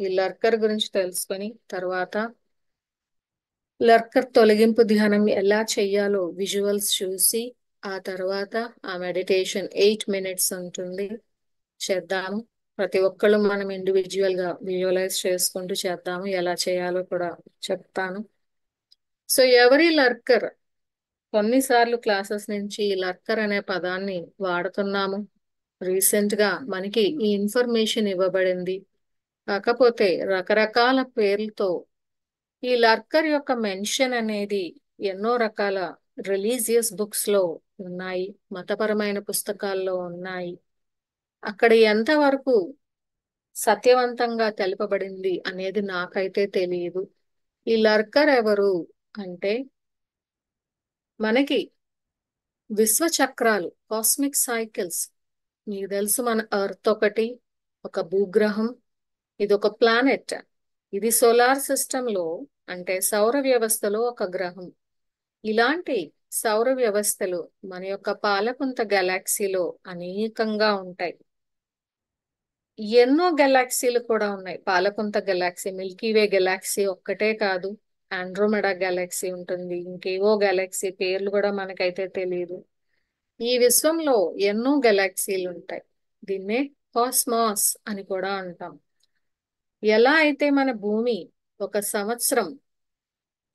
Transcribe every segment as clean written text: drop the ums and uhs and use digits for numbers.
ఈ లర్కర్ గురించి తెలుసుకొని తర్వాత లర్కర్ తొలగింపు ధ్యానం ఎలా చెయ్యాలో విజువల్స్ చూసి ఆ తర్వాత ఆ మెడిటేషన్ 8 minutes ఉంటుంది, చేద్దాము. ప్రతి ఒక్కళ్ళు మనం ఇండివిజువల్ గా విజువలైజ్ చేసుకుంటూ చేద్దాము. ఎలా చేయాలో కూడా చెప్తాను. సో ఎవరి లర్కర్, కొన్నిసార్లు క్లాసెస్ నుంచి ఈ లర్కర్ అనే పదాన్ని వాడుతున్నాము. రీసెంట్ గా మనకి ఈ ఇన్ఫర్మేషన్ ఇవ్వబడింది. కాకపోతే రకరకాల పేర్లతో ఈ లర్కర్ యొక్క మెన్షన్ అనేది ఎన్నో రకాల రిలీజియస్ బుక్స్ లో ఉన్నాయి, మతపరమైన పుస్తకాల్లో ఉన్నాయి. అక్కడ ఎంతవరకు సత్యవంతంగా తెలుపబడింది అనేది నాకైతే తెలియదు. ఈ లర్కర్ ఎవరు అంటే మనకి విశ్వ చక్రాలు, కాస్మిక్ సైకిల్స్. మీకు తెలుసు మన ఎర్త్ ఒకటి, ఒక భూగ్రహం, ఇది ఒక ప్లానెట్. ఇది సోలార్ సిస్టమ్ లో అంటే సౌర వ్యవస్థలో ఒక గ్రహం. ఇలాంటి సౌర వ్యవస్థలు మన యొక్క పాలపుంత గెలాక్సీలో అనేకంగా ఉంటాయి. ఎన్నో గెలాక్సీలు కూడా ఉన్నాయి. పాలపుంత గెలాక్సీ, మిల్కీవే గెలాక్సీ ఒక్కటే కాదు, ఆండ్రోమెడా గెలాక్సీ ఉంటుంది, ఇంకేవో గెలాక్సీ పేర్లు కూడా మనకైతే తెలియదు. ఈ విశ్వంలో ఎన్నో గెలాక్సీలు ఉంటాయి. దీన్నే కాస్మాస్ అని కూడా అంటాం. ఎలా అయితే మన భూమి ఒక సంవత్సరం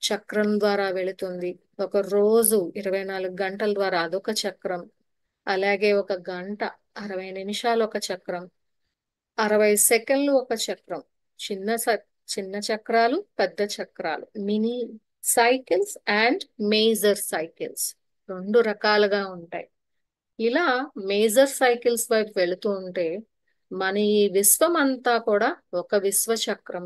చక్రం ద్వారా వెళుతుంది, ఒక రోజు 24 గంటల ద్వారా అదొక చక్రం, అలాగే ఒక గంట 60 నిమిషాలు ఒక చక్రం, 60 సెకండ్లు ఒక చక్రం. చిన్న చిన్న చక్రాలు, పెద్ద చక్రాలు, mini cycles and major cycles, రెండు రకాలుగా ఉంటాయి. ఇలా మేజర్ సైకిల్స్ వైపు వెళుతూ ఉంటే మన ఈ విశ్వం అంతా కూడా ఒక విశ్వ చక్రం.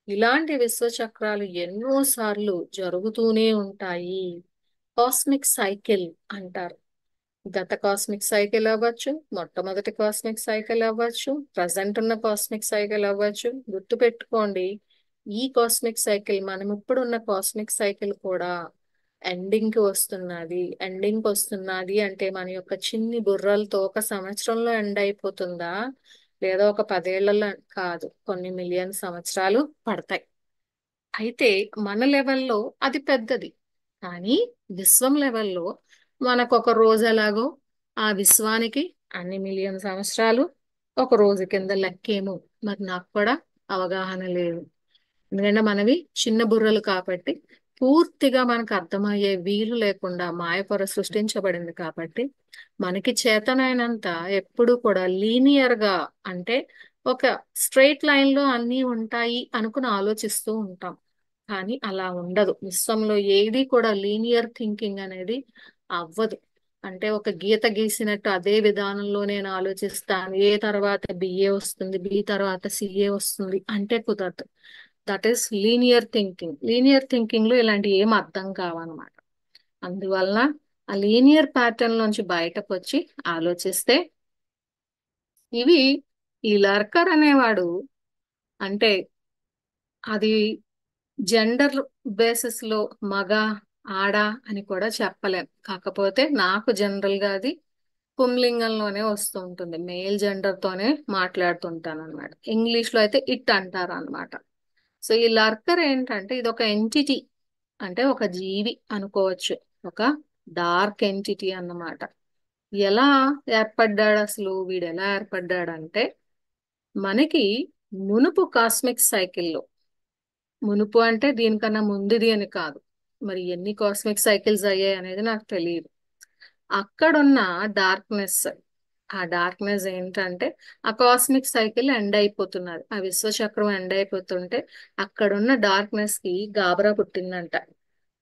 ఇలాంటి విశ్వ చక్రాలు ఎన్నో సార్లు జరుగుతూనే ఉంటాయి. కాస్మిక్ సైకిల్ అంటారు. గత కాస్మిక్ సైకిల్ అవ్వచ్చు, మొట్టమొదటి కాస్మిక్ సైకిల్ అవ్వచ్చు, ప్రజెంట్ ఉన్న కాస్మిక్ సైకిల్ అవ్వచ్చు. గుర్తు పెట్టుకోండి, ఈ కాస్మిక్ సైకిల్, మనం ఇప్పుడు ఉన్న కాస్మిక్ సైకిల్ కూడా ఎండింగ్ కి వస్తున్నది. ఎండింగ్ వస్తున్నది అంటే మన యొక్క చిన్ని బుర్రలతో ఒక సంవత్సరంలో ఎండ్ అయిపోతుందా, లేదా ఒక 10 ఏళ్లలో? కాదు, కొన్ని మిలియన్ సంవత్సరాలు పడతాయి. అయితే మన లెవెల్లో అది పెద్దది, కానీ విశ్వం లెవెల్లో మనకు ఒక రోజు ఎలాగో ఆ విశ్వానికి అన్ని మిలియన్ సంవత్సరాలు ఒక రోజు కింద లెక్కేమో. మరి నాకు కూడా అవగాహన లేదు, ఎందుకంటే మనవి చిన్న బుర్రలు కాబట్టి పూర్తిగా మనకు అర్థమయ్యే వీలు లేకుండా మాయపొర సృష్టించబడింది కాబట్టి మనకి చేతనైనంత ఎప్పుడు కూడా లీనియర్ గా, అంటే ఒక స్ట్రైట్ లైన్ లో అన్నీ ఉంటాయి అనుకుని ఆలోచిస్తూ ఉంటాం. కానీ అలా ఉండదు. విశ్వంలో ఏది కూడా లీనియర్ థింకింగ్ అనేది అవ్వదు. అంటే ఒక గీత గీసినట్టు అదే విధానంలో నేను ఆలోచిస్తాను, ఏ తర్వాత బిఏ వస్తుంది, బి తర్వాత సిఏ వస్తుంది అంటే కుదరదు. That is linear thinking. Linear thinking లో ఇలాంటి ఏం అర్థం కావన్నమాట. అందువల్ల ఆ లీనియర్ ప్యాటర్న్ నుంచి బయటకు వచ్చి ఆలోచిస్తే ఇవి, ఈ లర్కర్ అనేవాడు అంటే అది జెండర్ బేసిస్ లో మగ ఆడ అని కూడా చెప్పలేం. కాకపోతే నాకు జనరల్ గా అది పుంలింగంలోనే వస్తూ ఉంటుంది, మేల్ జెండర్ తోనే మాట్లాడుతుంటాను అనమాట. ఇంగ్లీష్ లో అయితే ఇట్ అంటారు అనమాట. సో ఈ లర్కర్ ఏంటంటే ఇది ఒక ఎంటిటీ, అంటే ఒక జీవి అనుకోవచ్చు, ఒక డార్క్ ఎంటిటీ అన్నమాట. ఎలా ఏర్పడ్డాడు అసలు, వీడు ఎలా ఏర్పడ్డాడంటే మనకి మునుపు కాస్మిక్ సైకిల్లో, మునుపు అంటే దీనికన్నా ముందుది అని కాదు, మరి ఎన్ని కాస్మిక్ సైకిల్స్ అయ్యాయి అనేది నాకు తెలియదు. అక్కడున్న డార్క్నెస్, ఆ డార్క్నెస్ ఏంటంటే ఆ కాస్మిక్ సైకిల్ ఎండ్ అయిపోతున్నది, ఆ విశ్వచక్రం ఎండ్ అయిపోతుంటే అక్కడున్న డార్క్నెస్ కి గాబరా పుట్టిందంట.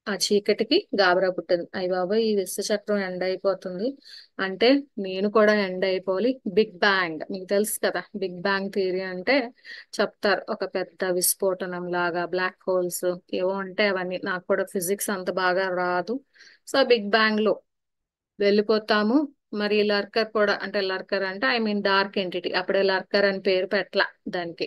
ఆ చీకటికి గాబరా పుట్టింది, అయ్య బాబాయ్ ఈ విశ్వచక్రం ఎండ్ అయిపోతుంది అంటే నేను కూడా ఎండ్ అయిపోవాలి. బిగ్ బ్యాంగ్ మీకు తెలుసు కదా, బిగ్ బ్యాంగ్ థియరీ అంటే చెప్తారు, ఒక పెద్ద విస్ఫోటనం లాగా, బ్లాక్ హోల్స్ ఏవో ఉంటాయి. అవన్నీ నాకు కూడా ఫిజిక్స్ అంత బాగా రాదు. సో బిగ్ బ్యాంగ్ లో వెళ్ళిపోతాము. మరి లర్కర్ కూడా, అంటే లర్కర్ అంటే ఐ మీన్ డార్క్ ఎంటిటీ, అప్పుడే లర్కర్ అని పేరు పెట్టలా దానికి.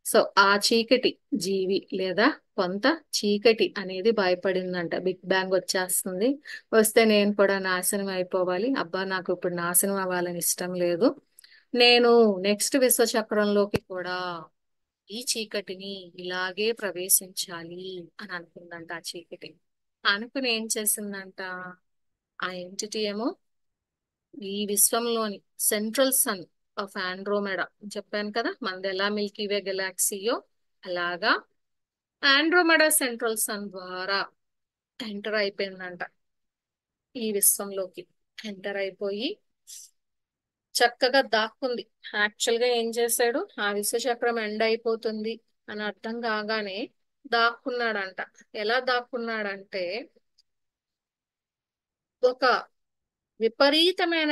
సో ఆ చీకటి జీవి లేదా కొంత చీకటి అనేది భయపడిందంట, బిగ్ బ్యాంగ్ వచ్చేస్తుంది, వస్తే నేను కూడా నాశనం అయిపోవాలి, అబ్బా నాకు ఇప్పుడు నాశనం అవ్వాలని ఇష్టం లేదు, నేను నెక్స్ట్ విశ్వచక్రంలోకి కూడా ఈ చీకటిని ఇలాగే ప్రవేశించాలి అని అనుకుందంట ఆ చీకటి. అనుకుని ఏం చేసిందంట, ఆ ఎంటిటీ ఏమో ఈ విశ్వంలోని సెంట్రల్ సన్ ఆఫ్ ఆండ్రోమెడా చెప్పాను కదా, మనది ఎలా మిల్కీవే గెలాక్సీయో అలాగా ఆండ్రోమెడా సెంట్రల్ సన్ ద్వారా ఎంటర్ అయిపోయిందంట ఈ విశ్వంలోకి. ఎంటర్ అయిపోయి చక్కగా దాక్కుంది. యాక్చువల్ గా ఏం చేశాడు, ఆ విశ్వచక్రం ఎండ్ అయిపోతుంది అని అర్థం కాగానే దాక్కున్నాడంట. ఎలా దాక్కున్నాడంటే ఒక విపరీతమైన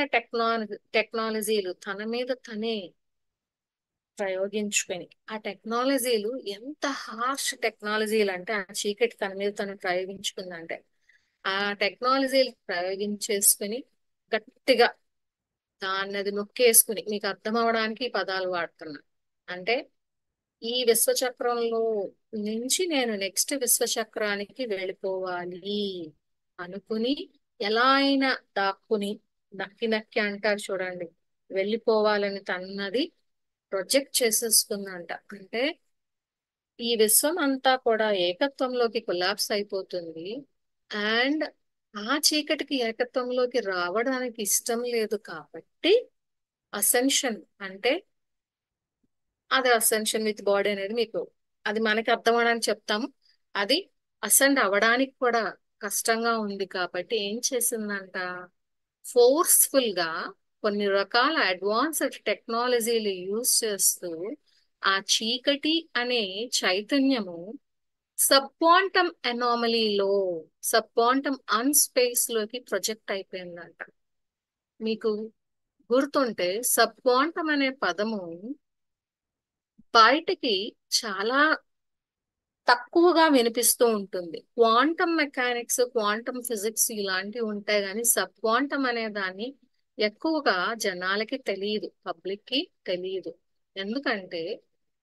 టెక్నాలజీలు తన మీద తనే ప్రయోగించుకొని, ఆ టెక్నాలజీలు ఎంత హార్ష్ టెక్నాలజీలు అంటే, ఆ చీకటి తన మీద తను ప్రయోగించుకుందంటే ఆ టెక్నాలజీలు ప్రయోగించేసుకుని గట్టిగా దాన్ని అది నొక్కేసుకుని, మీకు అర్థం అవడానికి ఈ పదాలు వాడుతున్నా. అంటే ఈ విశ్వచక్రంలో నుంచి నేను నెక్స్ట్ విశ్వచక్రానికి వెళ్ళిపోవాలి అనుకుని ఎలా అయినా దాక్కుని, నక్కి నక్కి అంటారు చూడండి, వెళ్ళిపోవాలని తన్నది ప్రొజెక్ట్ చేసేసుకుందంట. అంటే ఈ విశ్వం అంతా కూడా ఏకత్వంలోకి కొలాప్స్ అయిపోతుంది. అండ్ ఆ చీకటికి ఏకత్వంలోకి రావడానికి ఇష్టం లేదు కాబట్టి అసెన్షన్ అంటే, అది అసెన్షన్ విత్ బాడీ అనేది మీకు అది మనకి అర్థం అవడానికి చెప్తాము. అది అసెండ్ అవ్వడానికి కూడా కష్టంగా ఉంది కాబట్టి ఏం చేసిందంట, ఫోర్స్ఫుల్ గా కొన్ని రకాల అడ్వాన్స్డ్ టెక్నాలజీలు యూజ్ చేస్తూ ఆ చీకటి అనే చైతన్యము సబ్ క్వాంటమ్ అనామలీలో, సబ్ క్వాంటమ్ అన్స్పేస్ లోకి ప్రొజెక్ట్ అయిపోయిందంట. మీకు గుర్తుంటే సబ్ క్వాంటమ్ అనే పదము బయటకి చాలా తక్కువగా వినిపిస్తూ ఉంటుంది. క్వాంటమ్ మెకానిక్స్, క్వాంటమ్ ఫిజిక్స్ ఇలాంటివి ఉంటాయి, కానీ సబ్ క్వాంటమ్ అనే దాన్ని ఎక్కువగా జనాలకి తెలియదు, పబ్లిక్ కి తెలియదు. ఎందుకంటే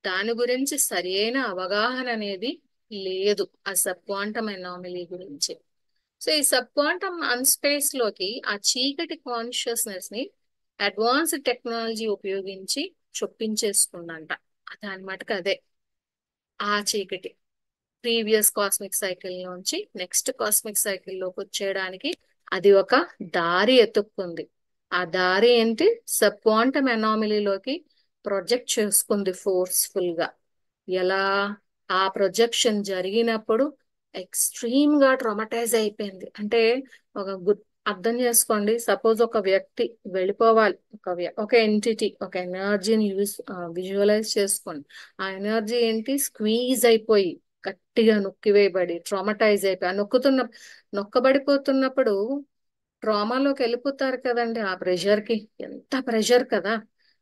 దాని గురించి సరైన అవగాహన అనేది లేదు, ఆ సబ్ క్వాంటమ్ ఎనామలీ గురించి. సో ఈ సబ్ క్వాంటమ్ అన్స్పేస్ లోకి ఆ చీకటి కాన్షియస్నెస్ ని అడ్వాన్స్డ్ టెక్నాలజీ ఉపయోగించి చొప్పించేసుకుందంట. దాని మటుకు అదే ఆ చీకటి ప్రీవియస్ కాస్మిక్ సైకిల్ నుంచి నెక్స్ట్ కాస్మిక్ సైకిల్ లోకి వచ్చేయడానికి అది ఒక దారి ఎతుక్కుంది. ఆ దారి ఏంటి, సబ్ క్వాంటమ్ ఎనామిలీలోకి ప్రొజెక్ట్ చేసుకుంది ఫోర్స్ఫుల్ గా. ఎలా, ఆ ప్రొజెక్షన్ జరిగినప్పుడు ఎక్స్ట్రీమ్ గా ట్రామటైజ్ అయిపోయింది. అంటే ఒక అర్థం చేసుకోండి, సపోజ్ ఒక వ్యక్తి వెళ్ళిపోవాలి, ఒక ఎంటిటీ ఒక ఎనర్జీని విజువలైజ్ చేసుకోండి. ఆ ఎనర్జీ ఏంటి, స్క్వీజ్ అయిపోయి గట్టిగా నొక్కివేయబడి ట్రామటైజ్ అయిపోయి, ఆ నొక్కబడిపోతున్నప్పుడు ట్రామాలోకి వెళ్ళిపోతారు కదండి. ఆ ప్రెషర్ కి ఎంత ప్రెషర్ కదా,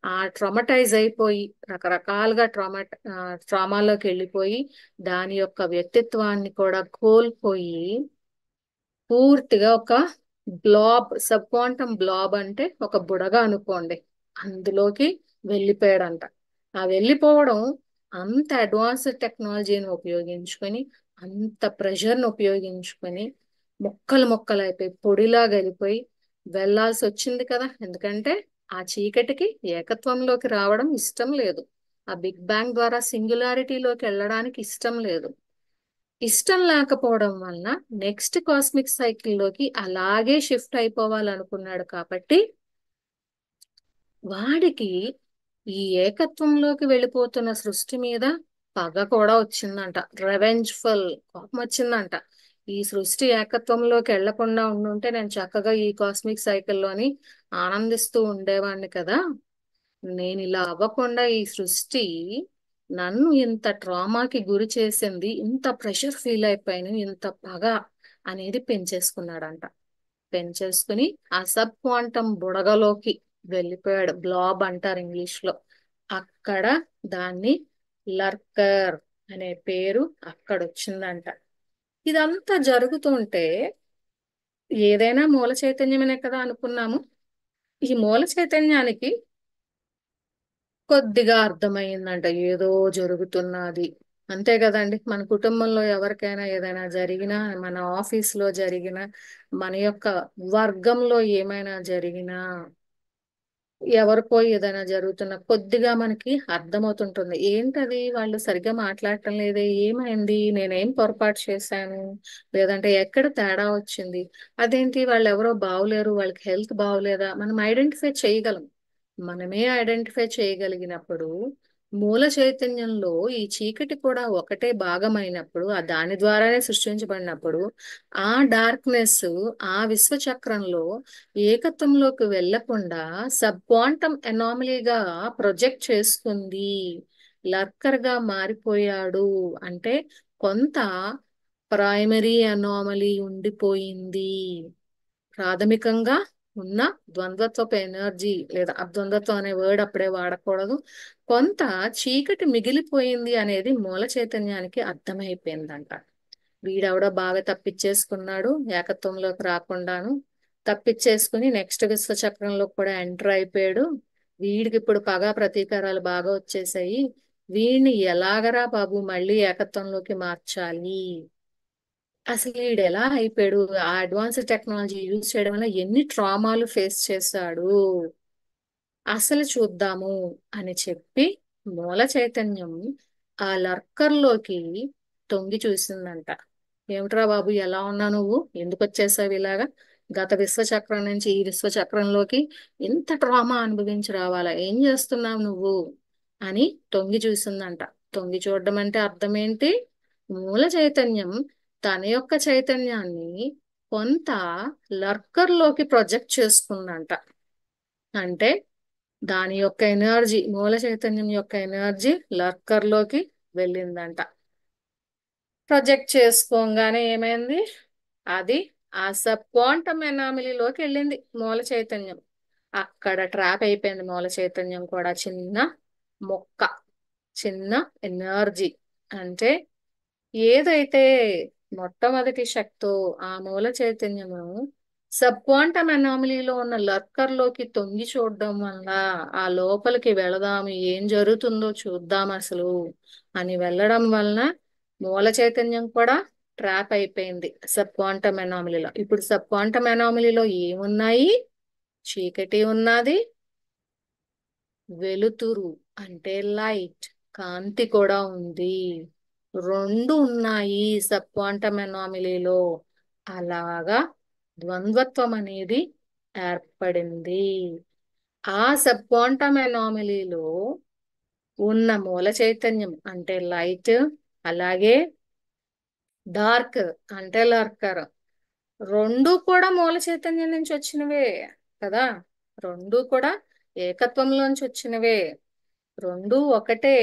ఆ ట్రామటైజ్ అయిపోయి రకరకాలుగా ట్రామాలోకి వెళ్ళిపోయి దాని యొక్క వ్యక్తిత్వాన్ని కూడా కోల్పోయి పూర్తిగా ఒక బ్లాబ్, సబ్ క్వాంటమ్ బ్లాబ్ అంటే ఒక బుడగ అనుకోండి, అందులోకి వెళ్ళిపోయాడంట. ఆ వెళ్ళిపోవడం అంత అడ్వాన్స్డ్ టెక్నాలజీని ఉపయోగించుకొని, అంత ప్రెషర్ని ఉపయోగించుకొని మొక్కలు మొక్కలు అయిపోయి పొడిలా గలిపోయి వెళ్లాల్సి వచ్చింది కదా. ఎందుకంటే ఆ చీకటికి ఏకత్వంలోకి రావడం ఇష్టం లేదు, ఆ బిగ్ బ్యాంగ్ ద్వారా సింగులారిటీలోకి వెళ్ళడానికి ఇష్టం లేదు. ఇష్టం లేకపోవడం వలన నెక్స్ట్ కాస్మిక్ సైకిల్లోకి అలాగే షిఫ్ట్ అయిపోవాలనుకున్నాడు కాబట్టి వాడికి ఈ ఏకత్వంలోకి వెళ్ళిపోతున్న సృష్టి మీద పగ కూడా వచ్చిందంట. రెవెంజ్ఫుల్ కోపం వచ్చిందంట. ఈ సృష్టి ఏకత్వంలోకి వెళ్లకుండా ఉండుంటే నేను చక్కగా ఈ కాస్మిక్ సైకిల్లోని ఆనందిస్తూ ఉండేవాడిని కదా. నేను ఇలా అవ్వకుండా ఈ సృష్టి నన్ను ఇంత ట్రామాకి గురి చేసింది, ఇంత ప్రెషర్ ఫీల్ అయిపోయాను, ఇంత పగ అనేది పెంచేసుకున్నాడంట. పెంచేసుకుని ఆ సబ్ క్వాంటమ్ బుడగలోకి వెళ్ళిపోయాడు. బ్లాబ్ అంటారు ఇంగ్లీష్ లో. అక్కడ దాన్ని లర్కర్ అనే పేరు అక్కడ వచ్చిందంట. ఇదంతా జరుగుతుంటే ఏదైనా మూల చైతన్యమనే కదా అనుకున్నాము. ఈ మూల చైతన్యానికి కొద్దిగా అర్థమైందంట ఏదో జరుగుతున్నది. అంతే కదండి, మన కుటుంబంలో ఎవరికైనా ఏదైనా జరిగినా, మన ఆఫీస్ లో జరిగినా, మన యొక్క వర్గంలో ఏమైనా జరిగినా ఎవరికో ఏదైనా జరుగుతున్న కొద్దిగా మనకి అర్థమవుతుంటుంది. ఏంటది వాళ్ళు సరిగ్గా మాట్లాడటం లేదే, ఏమైంది, నేనేం పొరపాటు చేశాను, లేదంటే ఎక్కడ తేడా వచ్చింది, అదేంటి వాళ్ళు ఎవరో బాగులేరు, వాళ్ళకి హెల్త్ బాగులేదా, మనం ఐడెంటిఫై చేయగలం. మనమే ఐడెంటిఫై చేయగలిగినప్పుడు మూల చైతన్యంలో ఈ చీకటి కూడా ఒకటే భాగమైనప్పుడు, ఆ దాని ద్వారానే సృష్టించబడినప్పుడు, ఆ డార్క్నెస్ ఆ విశ్వచక్రంలో ఏకత్వంలోకి వెళ్లకుండా సబ్ క్వాంటం ఎనామలీగా ప్రొజెక్ట్ చేసుకుంది. లర్కర్ గా మారిపోయాడు అంటే కొంత ప్రైమరీ అనామలీ ఉండిపోయింది. ప్రాథమికంగా ఉన్న ద్వంద్వత్వపు ఎనర్జీ, లేదా అద్వంద్వత్వం అనే వర్డ్ అప్పుడే వాడకూడదు, కొంత చీకటి మిగిలిపోయింది అనేది మూల చైతన్యానికి అర్థమైపోయిందంట. వీడెవడో బాగా తప్పించేసుకున్నాడు ఏకత్వంలోకి రాకుండాను, తప్పించేసుకుని నెక్స్ట్ విశ్వచక్రంలో కూడా ఎంటర్ అయిపోయాడు. వీడికి ఇప్పుడు పగా ప్రతీకారాలు బాగా వచ్చేసాయి. వీడిని ఎలాగరా బాబు మళ్ళీ ఏకత్వంలోకి మార్చాలి, అసలు వీడు ఎలా అయిపోయాడు, ఆ అడ్వాన్స్డ్ టెక్నాలజీ యూజ్ చేయడం వల్ల ఎన్ని ట్రామాలు ఫేస్ చేశాడు, అసలు చూద్దాము అని చెప్పి మూల చైతన్యం ఆ లర్కర్లోకి తొంగి చూసిందంట. ఏమిట్రా బాబు ఎలా ఉన్నా నువ్వు, ఎందుకు వచ్చేసావు ఇలాగా, గత విశ్వచక్రం నుంచి ఈ విశ్వచక్రంలోకి ఇంత ట్రామా అనుభవించి రావాలా, ఏం చేస్తున్నావు నువ్వు అని తొంగి చూసిందంట. తొంగి చూడడం అంటే అర్థం ఏంటి, మూల చైతన్యం తన యొక్క చైతన్యాన్ని కొంత లర్కర్లోకి ప్రొజెక్ట్ చేసుకుందంట. అంటే దాని యొక్క ఎనర్జీ, మూల చైతన్యం యొక్క ఎనర్జీ లర్కర్ లోకి వెళ్ళిందంట. ప్రొజెక్ట్ చేసుకోగానే ఏమైంది, అది ఆ సబ్ క్వాంటమ్ ఎనామిలీలోకి వెళ్ళింది మూల చైతన్యం. అక్కడ ట్రాప్ అయిపోయింది మూల చైతన్యం కూడా. చిన్న మొక్క, చిన్న ఎనర్జీ, అంటే ఏదైతే మొట్టమొదటి శక్తో ఆ మూల చైతన్యము సబ్ క్వాంటమ్ అనామలీలో ఉన్న లర్కర్ లోకి తొంగి చూడడం వల్ల, ఆ లోపలికి వెళదాము ఏం జరుగుతుందో చూద్దాం అసలు అని వెళ్ళడం వలన మూల చైతన్యం కూడా ట్రాప్ అయిపోయింది సబ్ క్వాంటమ్ అనామలీలో. ఇప్పుడు సబ్ క్వాంటమ్ అనామలీలో ఏమున్నాయి, చీకటి ఉన్నది, వెలుతురు అంటే లైట్, కాంతి కూడా ఉంది. రెండు ఉన్నాయి సబ్ క్వాంటమ్ ఎనామిలీలో. అలాగా ద్వంద్వత్వం అనేది ఏర్పడింది. ఆ సబ్ క్వాంటమ్ ఎనామిలీలో ఉన్న మూల చైతన్యం అంటే లైట్, అలాగే డార్క్ అంటే లర్కర్, రెండు కూడా మూల చైతన్యం నుంచి వచ్చినవే కదా. రెండు కూడా ఏకత్వంలోంచి వచ్చినవే. రెండు ఒకటే,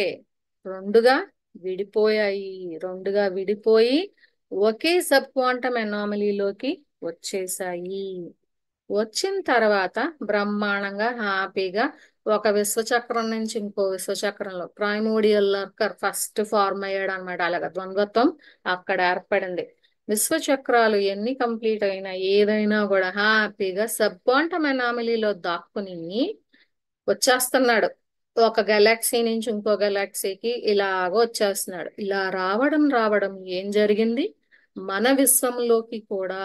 రెండుగా విడిపోయాయి. రెండుగా విడిపోయి ఒకే సబ్ క్వాంటమ్ ఎనామలీలోకి వచ్చేసాయి. వచ్చిన తర్వాత బ్రహ్మాండంగా హ్యాపీగా ఒక విశ్వచక్రం నుంచి ఇంకో విశ్వచక్రంలో ప్రైమోడియల్ లర్కర్ ఫస్ట్ ఫార్మ్ అయ్యాడు అనమాట. అలాగా ద్వంద్వత్వం అక్కడ ఏర్పడింది. విశ్వచక్రాలు ఎన్ని కంప్లీట్ అయినా ఏదైనా కూడా హ్యాపీగా సబ్ క్వాంటమ్ ఎనామలీలో దాక్కుని వచ్చేస్తున్నాడు. ఒక గెలాక్సీ నుంచి ఇంకో గెలాక్సీకి ఇలాగ వచ్చేస్తున్నాడు. ఇలా రావడం రావడం ఏం జరిగింది, మన విశ్వంలోకి కూడా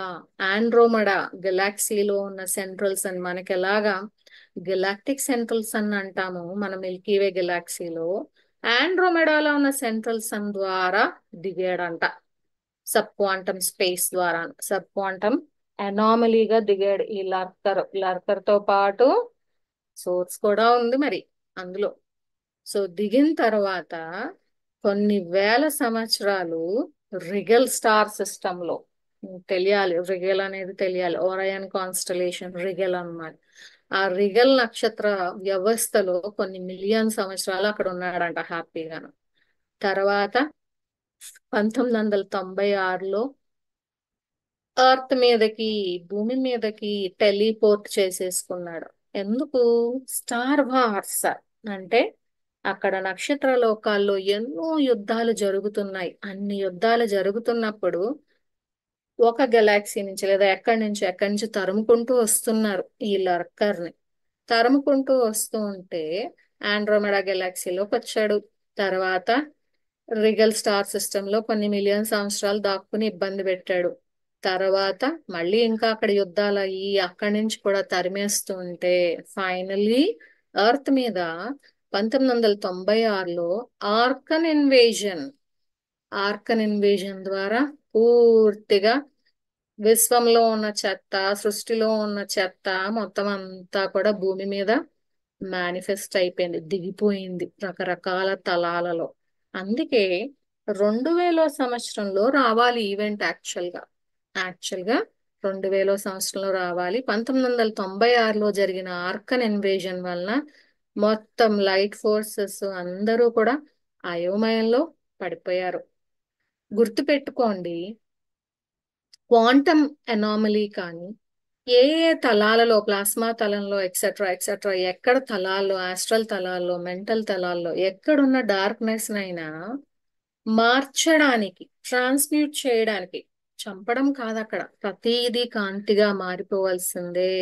ఆండ్రోమడా గెలాక్సీలో ఉన్న సెంట్రల్ సన్, మనకి ఎలాగా గెలాక్టిక్ సెంట్రల్ సన్ అంటాము మన మిల్కీవే గెలాక్సీలో, ఆండ్రోమెడాలో ఉన్న సెంట్రల్ సన్ ద్వారా దిగాడంట. సబ్ క్వాంటమ్ స్పేస్ ద్వారా, సబ్ క్వాంటమ్ అనామలీగా దిగాడు ఈ లర్కర్. లర్కర్ తో పాటు సోర్స్ కూడా ఉంది మరి అందులో. సో దిగిన తర్వాత కొన్ని వేల సంవత్సరాలు రిగల్ స్టార్ సిస్టమ్ లో, తెలియాలి రిగల్ అనేది తెలియాలి, ఓరయన్ కాన్స్టలేషన్ రిగల్ అన్నమాట. ఆ రిగల్ నక్షత్ర వ్యవస్థలో కొన్ని మిలియన్ సంవత్సరాలు అక్కడ ఉన్నాడంట హ్యాపీగాను. తర్వాత 1996లో ఎర్త్ మీదకి, భూమి మీదకి టెలిపోర్ట్ చేసేసుకున్నాడు. ఎందుకు, స్టార్ వార్స్ అంటే అక్కడ నక్షత్ర లోకాల్లో ఎన్నో యుద్ధాలు జరుగుతున్నాయి. అన్ని యుద్ధాలు జరుగుతున్నప్పుడు ఒక గెలాక్సీ నుంచి లేదా ఎక్కడి నుంచి తరుముకుంటూ వస్తున్నారు ఈ లర్కర్ ని. తరుముకుంటూ వస్తూ ఉంటే ఆండ్రోమెడా గెలాక్సీలోకి వచ్చాడు. తర్వాత రిగల్ స్టార్ సిస్టమ్ లో కొన్ని మిలియన్ సంవత్సరాలు దాక్కుని ఇబ్బంది పెట్టాడు. తర్వాత మళ్ళీ ఇంకా అక్కడ యుద్ధాలు అయ్యి అక్కడి నుంచి కూడా తరిమేస్తుంటే ఫైనల్లీ ఎర్త్ మీద 1996లో ఆర్కన్ ఇన్వేజన్ ఆర్కన్ ఇన్వేజన్ ద్వారా పూర్తిగా విశ్వంలో ఉన్న చెత్త, సృష్టిలో ఉన్న చెత్త మొత్తం అంతా కూడా భూమి మీద మేనిఫెస్ట్ అయిపోయింది, దిగిపోయింది రకరకాల తలాలలో. అందుకే 2000 సంవత్సరంలో రావాలి ఈవెంట్. యాక్చువల్ గా 2000 సంవత్సరంలో రావాలి. 1996లో జరిగిన ఆర్కన్ ఇన్వేజన్ వలన మొత్తం లైట్ ఫోర్సెస్ అందరూ కూడా అయోమయంలో పడిపోయారు. గుర్తుపెట్టుకోండి, క్వాంటమ్ అనామలీ కానీ ఏ ఏ తలాలలో, ప్లాస్మా తలంలో ఎక్సెట్రా ఎక్సెట్రా, ఎక్కడ తలాల్లో, ఆస్ట్రల్ తలాల్లో, మెంటల్ తలాల్లో ఎక్కడున్న డార్క్నెస్ నైనా మార్చడానికి, ట్రాన్స్మ్యూట్ చేయడానికి, చంపడం కాదు, అక్కడ ప్రతిదీ కాంతిగా మారిపోవాల్సిందే.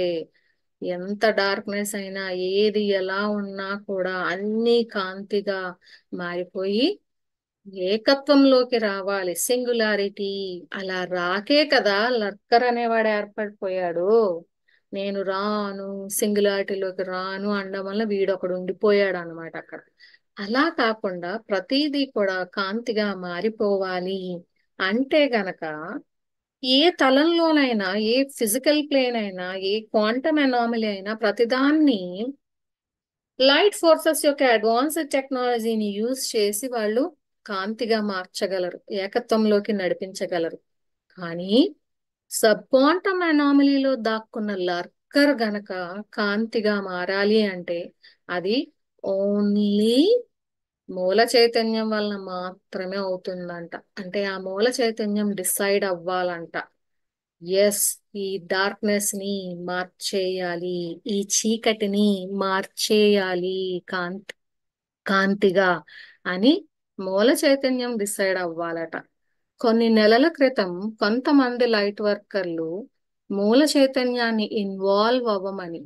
ఎంత డార్క్నెస్ అయినా, ఏది ఎలా ఉన్నా కూడా అన్ని కాంతిగా మారిపోయి ఏకత్వంలోకి రావాలి, సింగులారిటీ. అలా రాకే కదా లర్కర్ అనేవాడు ఏర్పడిపోయాడు. నేను రాను, సింగులారిటీలోకి రాను అనడం వల్ల వీడొకడు ఉండిపోయాడు అనమాట అక్కడ. అలా కాకుండా ప్రతిదీ కూడా కాంతిగా మారిపోవాలి అంటే గనక ఏ తలంలోనైనా, ఏ ఫిజికల్ ప్లేన్ అయినా, ఏ క్వాంటమ్ అనామలీ అయినా ప్రతిదాన్ని లైట్ ఫోర్సెస్ యొక్క అడ్వాన్స్డ్ టెక్నాలజీని యూజ్ చేసి వాళ్ళు కాంతిగా మార్చగలరు, ఏకత్వంలోకి నడిపించగలరు. కానీ సబ్ క్వాంటమ్ అనామలీలో దాక్కున్న లర్కర్ గనక కాంతిగా మారాలి అంటే అది ఓన్లీ మూల చైతన్యం వలన మాత్రమే అవుతుందంట. అంటే ఆ మూల చైతన్యం డిసైడ్ అవ్వాలంట. ఎస్, ఈ డార్క్నెస్ ని మార్చేయాలి, ఈ చీకటిని మార్చేయాలి కాంతి కాంతిగా అని మూల చైతన్యం డిసైడ్ అవ్వాలట. కొన్ని నెలల క్రితం కొంతమంది లైట్ వర్కర్లు మూల చైతన్యాన్ని ఇన్వాల్వ్ అవ్వమని,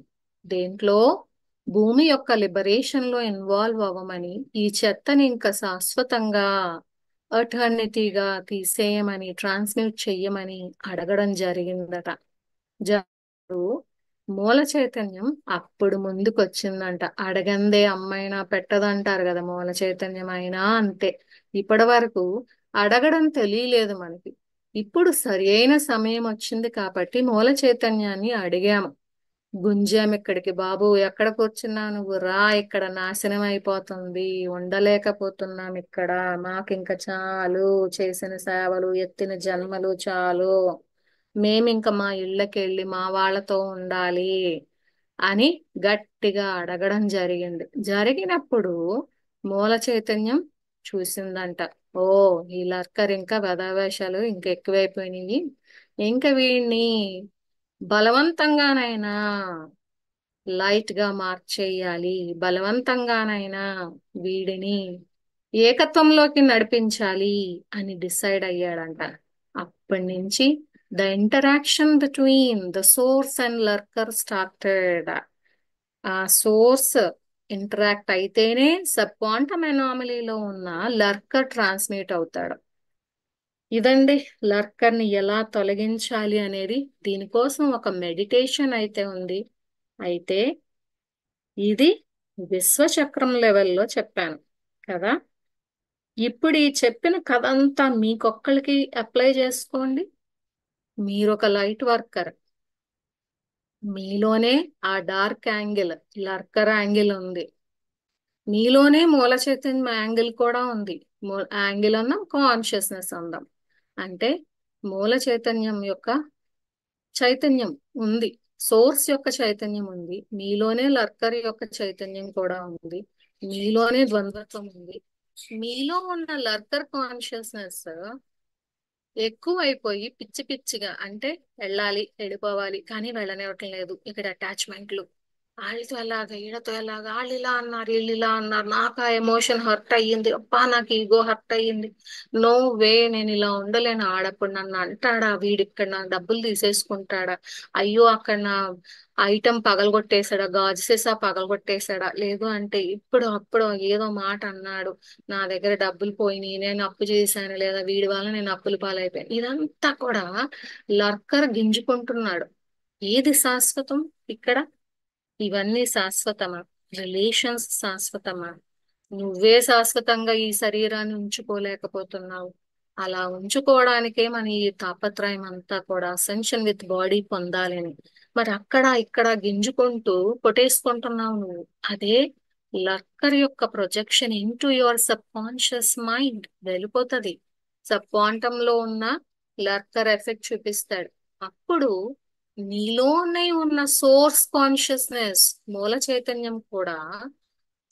దేంట్లో భూమి యొక్క లిబరేషన్ లో ఇన్వాల్వ్ అవ్వమని, ఈ చెత్తని ఇంకా శాశ్వతంగా అటర్నిటీగా తీసేయమని, ట్రాన్స్మిట్ చెయ్యమని అడగడం జరిగిందట. జరు మూల చైతన్యం అప్పుడు ముందుకొచ్చిందంట. అడగందే అమ్మైనా పెట్టదంటారు కదా, మూల చైతన్యం అయినా అంతే. ఇప్పటి వరకు అడగడం తెలియలేదు మనకి. ఇప్పుడు సరి అయిన సమయం వచ్చింది కాబట్టి మూల చైతన్యాన్ని అడిగాము, గుంజాం ఇక్కడికి. బాబు ఎక్కడ కూర్చున్నావు నువ్వు, రా, ఇక్కడ నాశనం అయిపోతుంది, ఉండలేకపోతున్నాం ఇక్కడ, మాకింక చాలు, చేసిన సేవలు, ఎత్తిన జన్మలు చాలు, మేమింక మా ఇళ్ళకెళ్ళి మా వాళ్ళతో ఉండాలి అని గట్టిగా అడగడం జరిగింది. జరిగినప్పుడు మూల చైతన్యం చూసిందంట, ఓ, ఈ లర్కర్ ఇంకా వెధవేషాలు ఇంకా ఎక్కువైపోయినాయి, ఇంకా వీడిని బలవంతంగానైనా లైట్ గా మార్చేయాలి, బలవంతంగానైనా వీడిని ఏకత్వంలోకి నడిపించాలి అని డిసైడ్ అయ్యాడంట. అప్పటి నుంచి the interaction between the source and lurker started. ఆ సోర్స్ ఇంటరాక్ట్ అయితేనే సబ్ క్వాంటమ్ అనామలీలో ఉన్న లర్కర్ ట్రాన్స్మిట్ అవుతాడు. ఇదండి లర్కర్ ని ఎలా తొలగించాలి అనేది. దీనికోసం ఒక మెడిటేషన్ అయితే ఉంది. అయితే ఇది విశ్వచక్రం లెవెల్లో చెప్పాను కదా. ఇప్పుడు ఈ చెప్పిన కథ అంతా మీకొక్కరికి అప్లై చేసుకోండి. మీరు ఒక లైట్ వర్కర్, మీలోనే ఆ డార్క్ యాంగిల్, లర్కర్ యాంగిల్ ఉంది, మీలోనే మూల చైతన్యం యాంగిల్ కూడా ఉంది. యాంగిల్ అన్నాం, కాన్షియస్నెస్ అందాం. అంటే మూల చైతన్యం యొక్క చైతన్యం ఉంది, సోర్స్ యొక్క చైతన్యం ఉంది, మీలోనే లర్కర్ యొక్క చైతన్యం కూడా ఉంది, మీలోనే ద్వంద్వత్వం ఉంది. మీలో ఉన్న లర్కర్ కాన్షియస్నెస్ ఎక్కువ అయిపోయి పిచ్చి పిచ్చిగా, అంటే వెళ్ళాలి, వెళ్ళిపోవాలి కానీ వెళ్ళనివ్వటం లేదు, ఇక్కడ అటాచ్మెంట్లు, వాళ్ళతో ఎలాగా వీళ్ళతో ఎలాగా, వాళ్ళు ఇలా అన్నారు వీళ్ళు ఇలా అన్నారు, నాకు ఆ ఎమోషన్ హర్ట్ అయ్యింది, అబ్బా నాకు ఈగో హర్ట్ అయ్యింది. నో వే, నేను ఇలా ఉండలేను. ఆడప్పుడు నన్ను అంటాడా, వీడిక్కడ నా డబ్బులు తీసేసుకుంటాడా, అయ్యో అక్కడ నా ఐటమ్ పగలగొట్టేశాడా, గాజు సీసా పగలగొట్టేశాడా, లేదు అంటే ఇప్పుడు అప్పుడు ఏదో మాట అన్నాడు, నా దగ్గర డబ్బులు పోయినాయి, నేను అప్పు చేశాను, లేదా వీడి వల్ల నేను అప్పుల పాలైపోయాను. ఇదంతా కూడా లర్కర్ గింజుకుంటున్నాడు. ఏది శాశ్వతం ఇక్కడ? ఇవన్నీ శాశ్వతమా? రిలేషన్స్ శాశ్వతమా? నువ్వే శాశ్వతంగా ఈ శరీరాన్ని ఉంచుకోలేకపోతున్నావు. అలా ఉంచుకోవడానికే మన ఈ తాపత్రయం అంతా కూడా అసెన్షన్ విత్ బాడీ పొందాలని. మరి అక్కడ ఇక్కడ గింజుకుంటూ కొట్టేసుకుంటున్నావు నువ్వు. అదే లర్కర్ యొక్క projection into your sub conscious mind వెళ్ళిపోతుంది. సబ్ క్వాంటమ్ లో ఉన్న లర్కర్ ఎఫెక్ట్ చూపిస్తాడు. అప్పుడు నీలోనే ఉన్న సోర్స్ కాన్షియస్నెస్, మూల చైతన్యం కూడా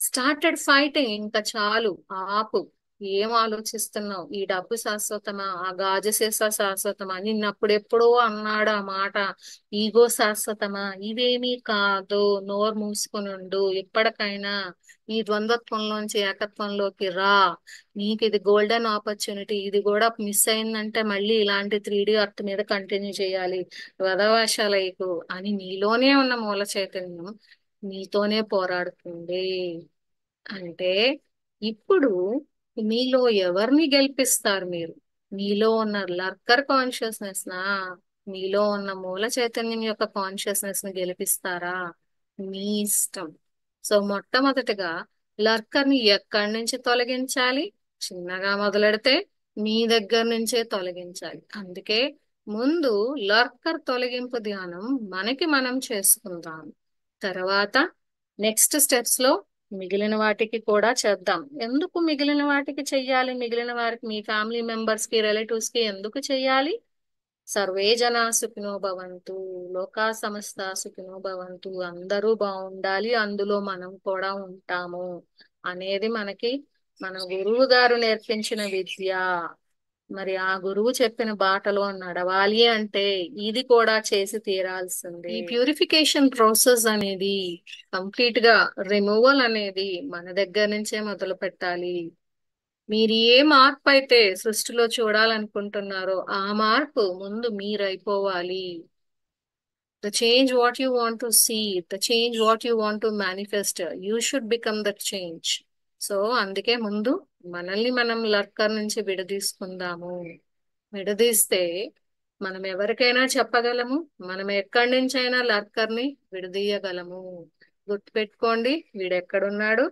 స్టార్టెడ్ ఫైటింగ్. ఇంకా చాలు, ఆపు. ఏం ఆలోచిస్తున్నావు? ఈ డబ్బు శాశ్వతమా, ఆ గాజు సీసా శాశ్వతమా, నిన్నప్పుడెప్పుడో అన్నాడు ఆ మాట, ఈగో శాశ్వతమా? ఇవేమీ కాదు. నోరు మూసుకునుండు. ఎప్పటికైనా ఈ ద్వంద్వత్వంలోంచి ఏకత్వంలోకి రా. నీకు ఇది గోల్డెన్ ఆపర్చునిటీ. ఇది కూడా మిస్ అయిందంటే మళ్ళీ ఇలాంటి 3D అర్త్ మీద కంటిన్యూ చేయాలి. వదవేషాలైకు అని నీలోనే ఉన్న మూల చైతన్యం నీతోనే పోరాడుతుంది. అంటే ఇప్పుడు మీలో ఎవరిని గెలిపిస్తారు మీరు? మీలో ఉన్న లర్కర్ కాన్షియస్నెస్ నా, మీలో ఉన్న మూల చైతన్యం యొక్క కాన్షియస్నెస్ ని గెలిపిస్తారా? మీ ఇష్టం. సో మొట్టమొదటిగా లర్కర్ ని ఎక్కడి నుంచి తొలగించాలి? చిన్నగా మొదలెడితే మీ దగ్గర నుంచే తొలగించాలి. అందుకే ముందు లర్కర్ తొలగింపు ధ్యానం మనకి మనం చేసుకుందాం. తర్వాత నెక్స్ట్ స్టెప్స్ లో మిగిలిన వాటికి కూడా చేద్దాం. ఎందుకు మిగిలిన వాటికి చెయ్యాలి? మిగిలిన వారికి, మీ ఫ్యామిలీ మెంబర్స్ కి, రిలేటివ్స్ కి ఎందుకు చెయ్యాలి? సర్వే జనా సుఖినో భవంతు, లోకా సమస్త సుఖినో భవంతు, అందరూ బాగుండాలి, అందులో మనం కూడా ఉంటాము అనేది మనకి మన గురువు గారు నేర్పించిన విద్య. మరి ఆ గురువు చెప్పిన బాటలో నడవాలి అంటే ఇది కూడా చేసి తీరాల్సిందే. ఈ ప్యూరిఫికేషన్ ప్రాసెస్ అనేది, కంప్లీట్ గా రిమూవల్ అనేది మన దగ్గర నుంచే మొదలు పెట్టాలి. మీరు ఏ మార్పు అయితే సృష్టిలో చూడాలనుకుంటున్నారో ఆ మార్పు ముందు మీరైపోవాలి. The change what you want to see, the change what you want to manifest, you should become that change. So అందుకే ముందు మనల్ని మనం లర్కర్ నుంచి విడదీసుకుందాము. విడదీస్తే మనం ఎవరికైనా చెప్పగలము, మనం ఎక్కడి నుంచైనా లర్కర్ ని విడదీయగలము. గుర్తుపెట్టుకోండి, వీడెక్కడున్నాడు?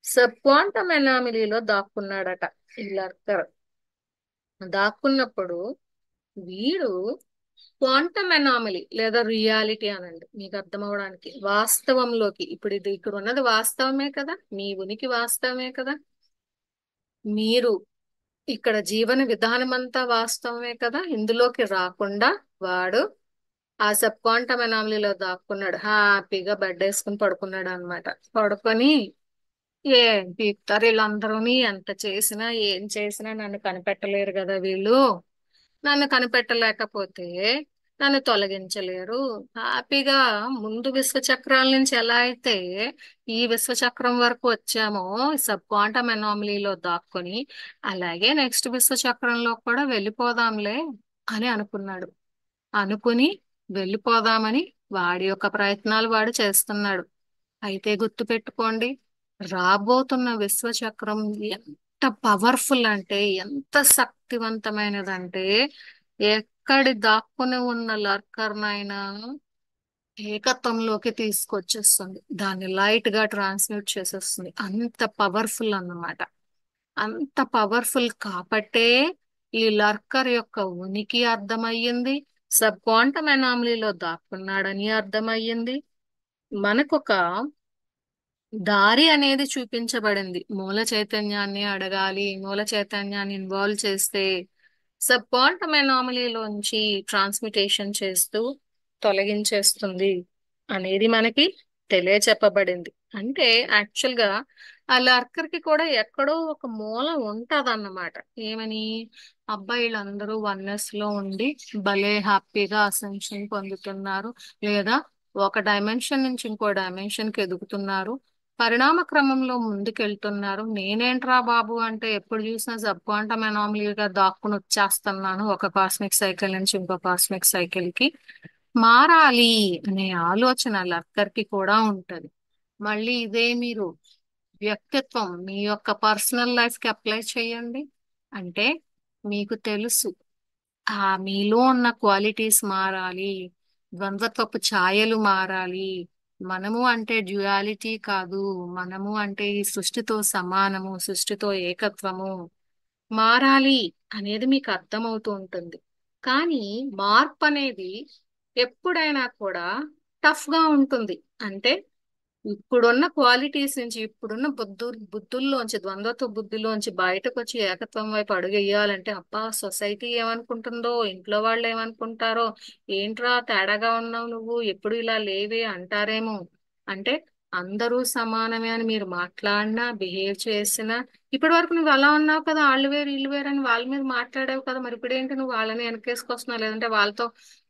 సబ్ క్వాంటమ్ ఎనామిలీలో దాక్కున్నాడట ఈ లర్కర్. దాక్కున్నప్పుడు వీడు క్వాంటమ్ ఎనామలీ లేదా రియాలిటీ అనండి మీకు అర్థం అవడానికి, వాస్తవంలోకి, ఇప్పుడు ఇది ఇక్కడ ఉన్నది వాస్తవమే కదా, మీ ఉనికి వాస్తవమే కదా, మీరు ఇక్కడ జీవన విధానం అంతా వాస్తవమే కదా, ఇందులోకి రాకుండా వాడు ఆ సబ్ క్వాంటమ్ ఎనామలీలో దాక్కున్నాడు. హ్యాపీగా బెడ్ వేసుకుని పడుకున్నాడు అనమాట. పడుకొని ఏం పీకుతారు వీళ్ళందరూని, ఎంత చేసినా ఏం చేసినా నన్ను కనిపెట్టలేరు కదా వీళ్ళు, నన్ను కనిపెట్టలేకపోతే నన్ను తొలగించలేరు. హ్యాపీగా ముందు విశ్వచక్రాల నుంచి ఎలా అయితే ఈ విశ్వచక్రం వరకు వచ్చామో సబ్ క్వాంటమ్ ఎనామలీలో దాక్కుని, అలాగే నెక్స్ట్ విశ్వచక్రంలో కూడా వెళ్ళిపోదాంలే అని అనుకున్నాడు. అనుకుని వెళ్ళిపోదామని వాడి యొక్క ప్రయత్నాలు వాడు చేస్తున్నాడు. అయితే గుర్తుపెట్టుకోండి, రాబోతున్న విశ్వచక్రం ఎంత పవర్ఫుల్ అంటే, ఎంత శక్తివంతమైనదంటే, ఎక్కడి దాక్కుని ఉన్న లర్కర్నైనా ఏకత్వంలోకి తీసుకొచ్చేస్తుంది. దాన్ని లైట్ గా ట్రాన్స్మిట్ చేసేస్తుంది. అంత పవర్ఫుల్ అన్నమాట. అంత పవర్ఫుల్ కాబట్టే ఈ లర్కర్ యొక్క ఉనికి అర్థమయ్యింది. సబ్ క్వాంటమ్ ఎనామలీలో దాక్కున్నాడని అర్థమయ్యింది. మనకొక దారి అనేది చూపించబడింది. మూల చైతన్యాన్ని అడగాలి, మూల చైతన్యాన్ని ఇన్వాల్వ్ చేస్తే సబ్ క్వాంటమ్ ఎనామలీలోంచి ట్రాన్స్మిటేషన్ చేస్తూ తొలగించేస్తుంది అనేది మనకి తెలియచెప్పబడింది. అంటే యాక్చువల్ గా ఆ లర్కర్ కి కూడా ఎక్కడో ఒక మూల ఉంటదన్నమాట. ఏమని? అబ్బాయిలందరూ వన్నెస్ లో ఉండి భలే హ్యాపీగా అసెన్షన్ పొందుతున్నారు, లేదా ఒక డైమెన్షన్ నుంచి ఇంకో డైమెన్షన్ కి ఎదుగుతున్నారు. పరిణామ క్రమంలో ముందుకెళ్తున్నారు. నేనేంట్రా బాబు అంటే ఎప్పుడు చూసినా సబ్ క్వాంటమ్ అనామలీగా దాక్కుని వచ్చేస్తున్నాను ఒక కాస్మిక్ సైకిల్ నుంచి ఇంకో కాస్మిక్ సైకిల్ కి. మారాలి అనే ఆలోచన లక్కర్కి కూడా ఉంటది. మళ్ళీ ఇదే మీరు వ్యక్తిత్వం మీ యొక్క పర్సనల్ లైఫ్ కి అప్లై చేయండి. అంటే మీకు తెలుసు మీలో ఉన్న క్వాలిటీస్ మారాలి, ద్వంద్వత్వపు ఛాయలు మారాలి. మనము అంటే డ్యుయాలిటీ కాదు, మనము అంటే ఈ సృష్టితో సమానము, సృష్టితో ఏకత్వము మారాలి అనేది మీకు అర్థమవుతూ ఉంటుంది. కానీ మార్పు అనేది ఎప్పుడైనా కూడా టఫ్ గా ఉంటుంది. అంటే ఇప్పుడున్న క్వాలిటీస్ నుంచి ఇప్పుడున్న బుద్ధుల్లోంచి ద్వంద్వత్వ బుద్ధిలోంచి బయటకు వచ్చి ఏకత్వం వైపు అడుగు వేయాలంటే అబ్బా సొసైటీ ఏమనుకుంటుందో, ఇంట్లో వాళ్ళు ఏమనుకుంటారో, ఏంట్రా తేడాగా ఉన్నావు నువ్వు ఎప్పుడు ఇలా లేవే అంటారేమో. అంటే అందరూ సమానమే అని మీరు మాట్లాడినా బిహేవ్ చేసినా ఇప్పటి వరకు నువ్వు అలా ఉన్నావు కదా, వాళ్ళు వేరు వీళ్ళు వేరు అని వాళ్ళ మీద మాట్లాడావు కదా, మరి ఇప్పుడు ఏంటి నువ్వు వాళ్ళని వెనకేసుకొస్తున్నావు, లేదంటే వాళ్ళతో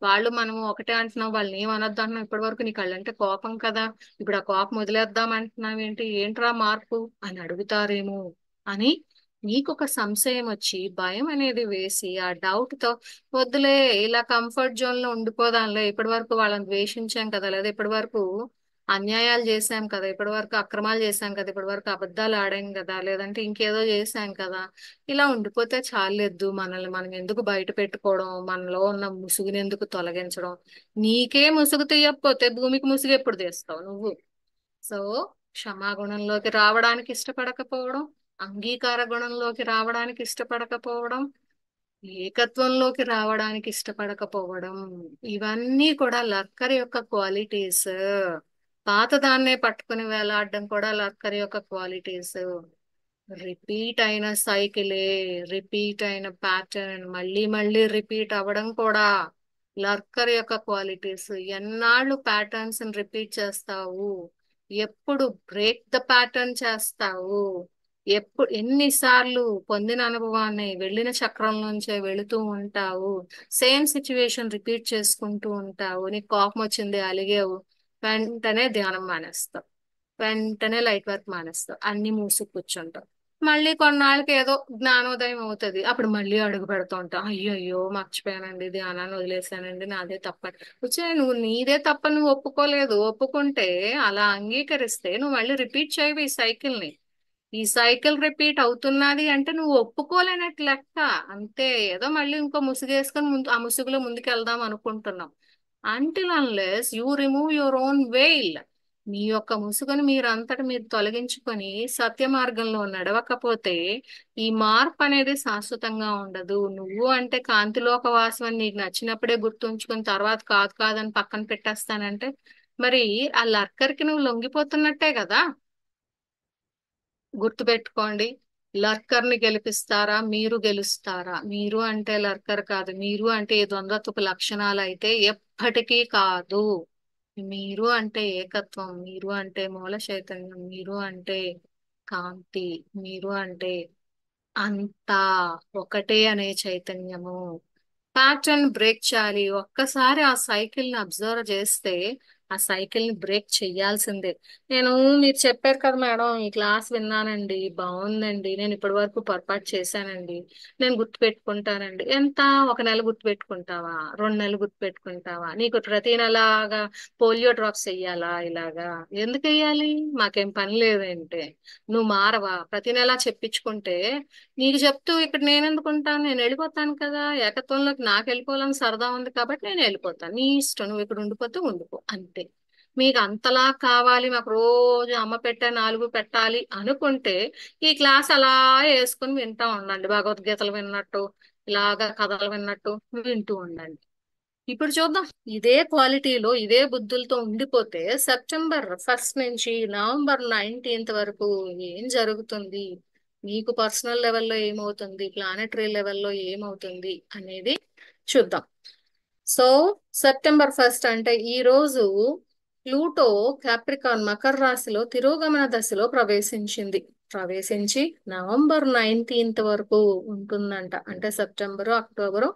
వాళ్ళు మనము ఒకటే అంటున్నావు, వాళ్ళని ఏం అనొద్దు అంటున్నావు, ఇప్పటి వరకు నీకు వాళ్ళంటే కోపం కదా, ఇప్పుడు ఆ కోపం వదిలేద్దాం అంటున్నావు ఏంటి, ఏంట్రా మార్పు అని అడుగుతారేమో అని మీకు ఒక సంశయం వచ్చి భయం అనేది వేసి ఆ డౌట్ తో వద్దులే ఇలా కంఫర్ట్ జోన్ లో ఉండిపోదాంలే, ఇప్పటి వరకు వాళ్ళని ద్వేషించాం కదా, లేదా ఇప్పటి వరకు అన్యాయాలు చేశాం కదా, ఇప్పటి వరకు అక్రమాలు చేశాం కదా, ఇప్పటి వరకు అబద్ధాలు ఆడాం కదా, లేదంటే ఇంకేదో చేశాం కదా, ఇలా ఉండిపోతే చాలేదు, మనల్ని మనం ఎందుకు బయట పెట్టుకోవడం, మనలో ఉన్న ముసుగుని ఎందుకు తొలగించడం. నీకే ముసుగు తీయకపోతే భూమికి ముసుగు ఎప్పుడు తీస్తావు నువ్వు. సో క్షమాగుణంలోకి రావడానికి ఇష్టపడకపోవడం, అంగీకార గుణంలోకి రావడానికి ఇష్టపడకపోవడం, ఏకత్వంలోకి రావడానికి ఇష్టపడకపోవడం, ఇవన్నీ కూడా లక్కర్ యొక్క క్వాలిటీస్. పాతదాన్నే పట్టుకుని వేలాడడం కూడా లక్కర్ యొక్క క్వాలిటీస్. రిపీట్ అయిన సైకిలే, రిపీట్ అయిన ప్యాటర్న్ మళ్ళీ మళ్ళీ రిపీట్ అవ్వడం కూడా లర్కర్ యొక్క క్వాలిటీస్. ఎన్నాళ్ళు ప్యాటర్న్స్ రిపీట్ చేస్తావు, ఎప్పుడు బ్రేక్ ద ప్యాటర్న్ చేస్తావు, ఎప్పుడు ఎన్నిసార్లు పొందిన అనుభవాన్ని వెళ్ళిన చక్రం నుంచే వెళుతూ ఉంటావు, సేమ్ సిచ్యువేషన్ రిపీట్ చేసుకుంటూ ఉంటావు, నీకు కోపం వచ్చింది అలిగేవు, వెంటనే ధ్యానం మానేస్తావు, వెంటనే లైట్ వర్క్ మానేస్తావు, అన్ని మూసి కూర్చుంటావు. మళ్ళీ కొన్నాళ్ళకి ఏదో జ్ఞానోదయం అవుతుంది, అప్పుడు మళ్ళీ అడుగు పెడుతూ ఉంటాం, అయ్యో అయ్యో మర్చిపోయానండి, ధ్యానాన్ని వదిలేసానండి, నాదే తప్పని. వచ్చే నువ్వు నీదే తప్ప నువ్వు ఒప్పుకోలేదు, ఒప్పుకుంటే అలా అంగీకరిస్తే నువ్వు మళ్ళీ రిపీట్ చేయవు ఈ సైకిల్ ని. ఈ సైకిల్ రిపీట్ అవుతున్నది అంటే నువ్వు ఒప్పుకోలేనట్టు లెక్క. అంతే, ఏదో మళ్ళీ ఇంకో ముసుగేసుకొని ముందు ఆ ముసుగులో ముందుకు వెళ్దాం అనుకుంటున్నాం. Until unless you remove your own veil, మీ యొక్క ముసుగుని మీరంతట మీరు తొలగించుకొని సత్య మార్గంలో నడవకపోతే ఈ మార్పు అనేది శాశ్వతంగా ఉండదు. నువ్వు అంటే కాంతిలోక వాసం అని నీకు నచ్చినప్పుడే గుర్తుంచుకొని తర్వాత కాదు కాదని పక్కన పెట్టేస్తానంటే మరి ఆ లర్కర్కి నువ్వు లొంగిపోతున్నట్టే కదా. గుర్తుపెట్టుకోండి, లర్కర్ ని గెలిపిస్తారా, మీరు గెలుస్తారా. మీరు అంటే లర్కర్ కాదు, మీరు అంటే ఈ ద్వంద్వత్వపు లక్షణాలు అయితే ఎప్పటికీ కాదు. మీరు అంటే ఏకత్వం, మీరు అంటే మూల చైతన్యం, మీరు అంటే కాంతి, మీరు అంటే అంతా ఒకటే అనే చైతన్యము. ప్యాటర్న్ బ్రేక్ చేయాలి. ఒక్కసారి ఆ సైకిల్ ని అబ్జర్వ్ చేస్తే ఆ సైకిల్ ని బ్రేక్ చెయ్యాల్సిందే. నేను మీరు చెప్పారు కదా మేడం, ఈ క్లాస్ విన్నానండి, బాగుందండి, నేను ఇప్పటి వరకు పొరపాటు చేశానండి, నేను గుర్తు పెట్టుకుంటానండి. ఎంత, ఒక నెల గుర్తు పెట్టుకుంటావా, 2 నెలలు గుర్తు పెట్టుకుంటావా, నీకు ప్రతి నెలగా పోలియో డ్రాప్స్ వెయ్యాలా ఇలాగా, ఎందుకు వెయ్యాలి, మాకేం పని లేదంటే నువ్వు మారవా, ప్రతి నెల చెప్పించుకుంటే నీకు చెప్తూ ఇక్కడ నేను ఎందుకుంటాను, నేను వెళ్ళిపోతాను కదా, ఏకత్వంలోకి నాకు వెళ్ళిపోవాలని సరదా ఉంది కాబట్టి నేను వెళ్ళిపోతాను, నీ ఇష్టం, నువ్వు ఇక్కడ ఉండిపోతే ఉండిపో అంతే. మీకు అంతలా కావాలి, మాకు రోజు అమ్మ పెట్టే 4 పెట్టాలి అనుకుంటే ఈ క్లాస్ అలా వేసుకుని వింటా ఉండండి, భగవద్గీతలు విన్నట్టు, ఇలాగా కథలు విన్నట్టు వింటూ ఉండండి. ఇప్పుడు చూద్దాం, ఇదే క్వాలిటీలో ఇదే బుద్ధులతో ఉండిపోతే సెప్టెంబర్ 1 నుంచి నవంబర్ 19 వరకు ఏం జరుగుతుంది, మీకు పర్సనల్ లెవెల్లో ఏమవుతుంది, ప్లానెటరీ లెవెల్లో ఏమవుతుంది అనేది చూద్దాం. సో సెప్టెంబర్ 1 అంటే ఈ రోజు ప్లూటో క్యాప్రికాన్ మకర రాశిలో తిరోగమన దశలో ప్రవేశించింది. ప్రవేశించి నవంబర్ 19 వరకు ఉంటుందంట. అంటే సెప్టెంబరు, అక్టోబరు,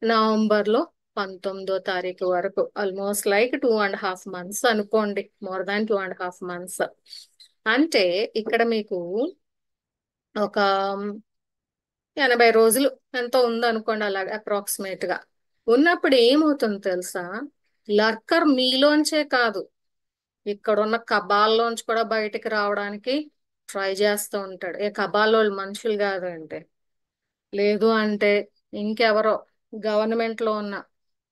నవంబర్ లో 19వ తారీఖు వరకు ఆల్మోస్ట్ లైక్ 2.5 months అనుకోండి, మోర్ దాన్ 2.5 months. అంటే ఇక్కడ మీకు ఒక 80 రోజులు ఎంతో ఉందనుకోండి, అలాగే అప్రాక్సిమేట్ గా ఉన్నప్పుడు ఏమవుతుందో తెలుసా, లర్కర్ మీలోంచే కాదు, ఇక్కడున్న కబాల్లోంచి కూడా బయటికి రావడానికి ట్రై చేస్తూ ఉంటాడు. ఏ కబాల్లో మనుషులు కాదు అంటే, లేదు అంటే ఇంకెవరో గవర్నమెంట్ లో ఉన్న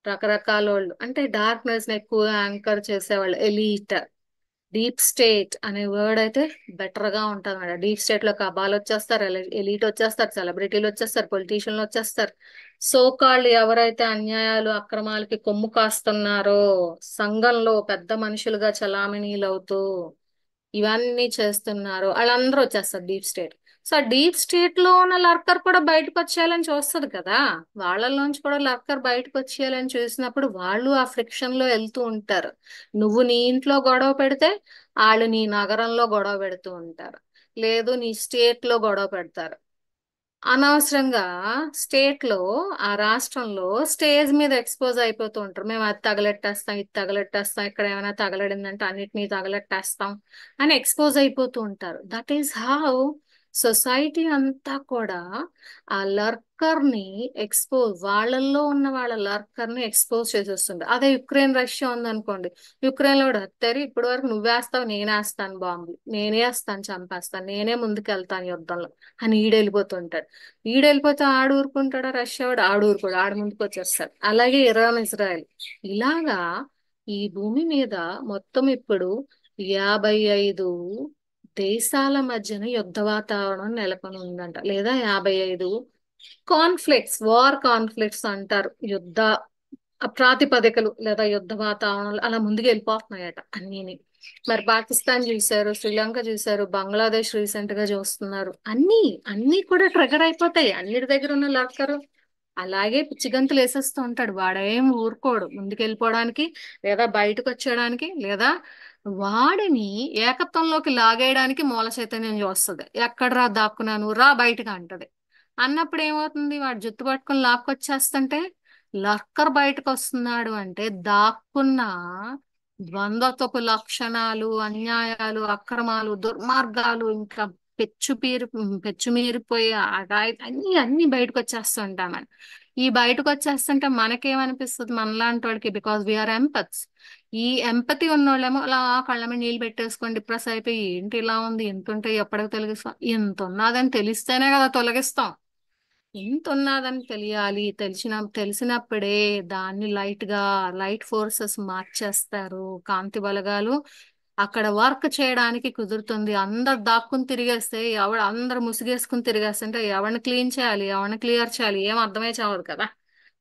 రకరకాల వాళ్ళు, అంటే డార్క్నెస్ ని ఎక్కువ యాంకర్ చేసేవాళ్ళు, ఎలీట్, డీప్ స్టేట్ అనే వర్డ్ అయితే బెటర్ గా ఉంటుంది మేడం. డీప్ స్టేట్ లో కబాల్ వచ్చేస్తారు, ఎలీట్ వచ్చేస్తారు, సెలబ్రిటీలు వచ్చేస్తారు, పొలిటీషియన్లు వచ్చేస్తారు. సో కాళ్ళు ఎవరైతే అన్యాయాలు అక్రమాలకి కొమ్ము కాస్తున్నారో, సంఘంలో పెద్ద మనుషులుగా చలామణీలు అవుతూ ఇవన్నీ చేస్తున్నారు, వాళ్ళందరూ వచ్చేస్తారు డీప్ స్టేట్. సో ఆ డీప్ స్టేట్ లో ఉన్న లర్కర్ కూడా బయటకు వచ్చేయాలని చూస్తుంది కదా, వాళ్ళలోంచి కూడా లర్కర్ బయటకు వచ్చేయాలని చూసినప్పుడు వాళ్ళు ఆ ఫ్రిక్షన్ లో వెళ్తూ ఉంటారు. నువ్వు నీ ఇంట్లో గొడవ పెడితే వాళ్ళు నీ నగరంలో గొడవ పెడుతూ ఉంటారు, లేదు నీ స్టేట్ లో గొడవ పెడతారు. అనవసరంగా స్టేట్ లో, ఆ రాష్ట్రంలో స్టేజ్ మీద ఎక్స్పోజ్ అయిపోతూ ఉంటారు. మేము అది తగలెట్టేస్తాం, ఇది తగలెట్టేస్తాం, ఇక్కడ ఏమైనా తగలడిందంటే అన్నిటినీ తగలెట్టేస్తాం అని ఎక్స్పోజ్ అయిపోతూ ఉంటారు. దట్ ఈస్ హౌ సొసైటీ అంతా కూడా ఆ లర్కర్ ని ఎక్స్పోజ్, వాళ్ళల్లో ఉన్న వాళ్ళ లర్కర్ ని ఎక్స్పోజ్ చేసేస్తుంది. అదే యుక్రెయిన్ రష్యా ఉందనుకోండి, యుక్రెయిన్ లో కూడా తెరి ఇప్పటి వరకు నువ్వేస్తావు, నేనేస్తాను బాంబులు, నేనే వేస్తాను, చంపేస్తాను, నేనే ముందుకెళ్తాను యుద్ధంలో అని ఈడెళ్ళిపోతుంటాడు. ఈడెళ్ళిపోతే ఆడు ఊరుకుంటాడా, రష్యా వాడు ఆడు ఊరుకోడు, ఆడు ముందుకు వచ్చేస్తాడు. అలాగే ఇరాన్ ఇజ్రాయెల్, ఇలాగా ఈ భూమి మీద మొత్తం ఇప్పుడు 55 దేశాల మధ్యన యుద్ధ వాతావరణం నెలకొని ఉందంట, లేదా 55 కాన్ఫ్లిక్ట్స్, వార్ కాన్ఫ్లిక్ట్స్ అంటారు, యుద్ధ ప్రాతిపదికలు లేదా యుద్ధ వాతావరణాలు అలా ముందుకు వెళ్ళిపోతున్నాయట అన్నీని. మరి పాకిస్తాన్ చూశారు, శ్రీలంక చూశారు, బంగ్లాదేశ్ రీసెంట్ గా చూస్తున్నారు. అన్ని అన్ని కూడా ట్రిగర్ అయిపోతాయి, అన్నిటి దగ్గర ఉన్న లక్కరు అలాగే పిచ్చిగంతులు వేసేస్తూ ఉంటాడు. వాడేం ఊరుకోడు ముందుకు వెళ్ళిపోవడానికి, లేదా బయటకు వచ్చేయడానికి, లేదా వాడిని ఏకత్వంలోకి లాగేయడానికి మూల చైతన్యం చూస్తుంది. ఎక్కడరా దాక్కున్నాను, రా బయటకు అంటది. అన్నప్పుడు ఏమవుతుంది, వాడు జుట్టు పట్టుకుని లాక్కొచ్చేస్తుంటే, లక్కర్ బయటకు వస్తున్నాడు అంటే దాక్కున్న ద్వంద్వతపు లక్షణాలు, అన్యాయాలు, అక్రమాలు, దుర్మార్గాలు, ఇంకా పెచ్చుమీరిపోయి ఆగాయి అన్ని అన్ని బయటకు వచ్చేస్తుంటామని. ఈ బయటకు వచ్చేస్తుంటే మనకేమనిపిస్తుంది, మనలాంటి వాడికి, బికాస్ వీఆర్ ఎంపత్స్. ఈ ఎంపతి ఉన్నోళ్ళేమో అలా కళ్ళ మీద నీళ్ళు పెట్టేసుకొని డిప్రెస్ అయిపోయి, ఏంటి ఇలా ఉంది, ఎంత ఉంటే ఎప్పటికి తొలగిస్తాం, ఎంత ఉన్నదని తెలిస్తేనే కదా తొలగిస్తాం. ఎంత ఉన్నదని తెలియాలి, తెలిసినప్పుడే దాన్ని లైట్ ఫోర్సెస్ మార్చేస్తారు, కాంతి బలగాలు అక్కడ వర్క్ చేయడానికి కుదురుతుంది. అందరు దాక్కుని తిరిగేస్తే, అందరు ముసుగేసుకుని తిరిగేస్తుంటే ఎవరిని క్లీన్ చేయాలి, ఎవరిని క్లియర్ చేయాలి, ఏం అర్థమే చావదు కదా.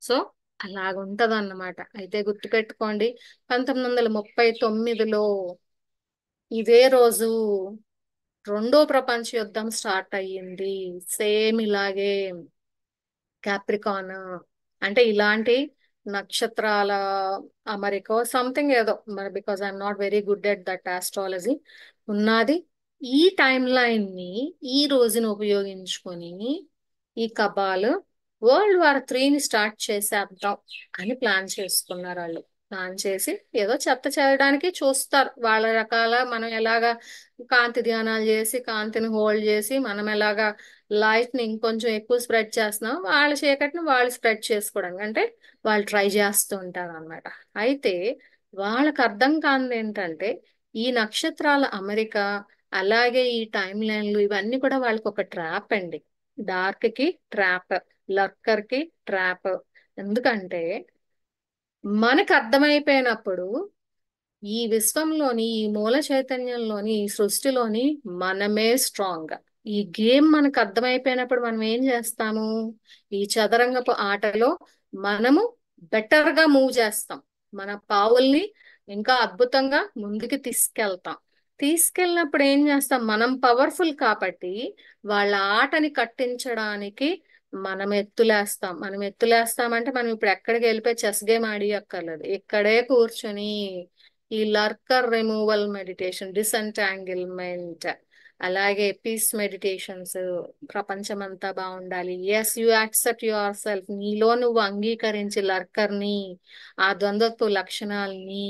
సో అలాగుంటది అన్నమాట. అయితే గుర్తుపెట్టుకోండి, 1939లో ఇదే రోజు రెండో ప్రపంచ యుద్ధం స్టార్ట్ అయ్యింది. సేమ్ ఇలాగే క్యాప్రికాన్, అంటే ఇలాంటి నక్షత్రాల అమరిక సంథింగ్ ఏదో మరి, because I'm not very good at that astrology ఉన్నది. ఈ టైం లైన్ ని, ఈ రోజును ఉపయోగించుకొని ఈ cabal World War III start చేసేద్దాం అని ప్లాన్ చేసుకున్నారు వాళ్ళు. ప్లాన్ చేసి ఏదో చెత్త చేయడానికి చూస్తారు వాళ్ళ రకాల. మనం ఎలాగా కాంతి ధ్యానాలు చేసి, కాంతిని హోల్డ్ చేసి, మనం ఎలాగా లైట్ ని ఇంకొంచెం ఎక్కువ స్ప్రెడ్ చేస్తున్నాం, వాళ్ళ చీకటిని వాళ్ళు స్ప్రెడ్ చేసుకోవడానికి అంటే వాళ్ళు ట్రై చేస్తూ ఉంటారు అన్నమాట. అయితే వాళ్ళకి అర్థం కానిది ఏంటంటే, ఈ నక్షత్రాల అమరిక, అలాగే ఈ టైం లైన్లు, ఇవన్నీ కూడా వాళ్ళకి ఒక ట్రాప్ అండి. డార్క్ కి ట్రాప్, లక్కర్ కి ట్రాప్. ఎందుకంటే మనకు అర్థమైపోయినప్పుడు, ఈ విశ్వంలోని, ఈ మూల చైతన్యంలోని, ఈ సృష్టిలోని మనమే స్ట్రాంగ్. ఈ గేమ్ మనకు అర్థమైపోయినప్పుడు మనం ఏం చేస్తాము, ఈ చదరంగపు ఆటలో మనము బెటర్ గా మూవ్ చేస్తాం, మన పావుల్ని ఇంకా అద్భుతంగా ముందుకు తీసుకెళ్తాం. తీసుకెళ్ళినప్పుడు ఏం చేస్తాం, మనం పవర్ఫుల్ కాబట్టి వాళ్ళ ఆటని కట్టించడానికి మనం ఎత్తులేస్తామంటే మనం ఇప్పుడు ఎక్కడికి వెళ్ళిపోయి చెస్ గేమ్ ఆడియక్కర్లేదు, ఇక్కడే కూర్చొని ఈ లర్కర్ రిమూవల్ మెడిటేషన్, డిసెంటాంగిల్మెంట్, అలాగే పీస్ మెడిటేషన్స్, ప్రపంచమంతా బాగుండాలి. Yes, you accept yourself, నీలో నువ్వు అంగీకరించి లర్కర్ని, ఆ ద్వంద్వత్వ లక్షణాలని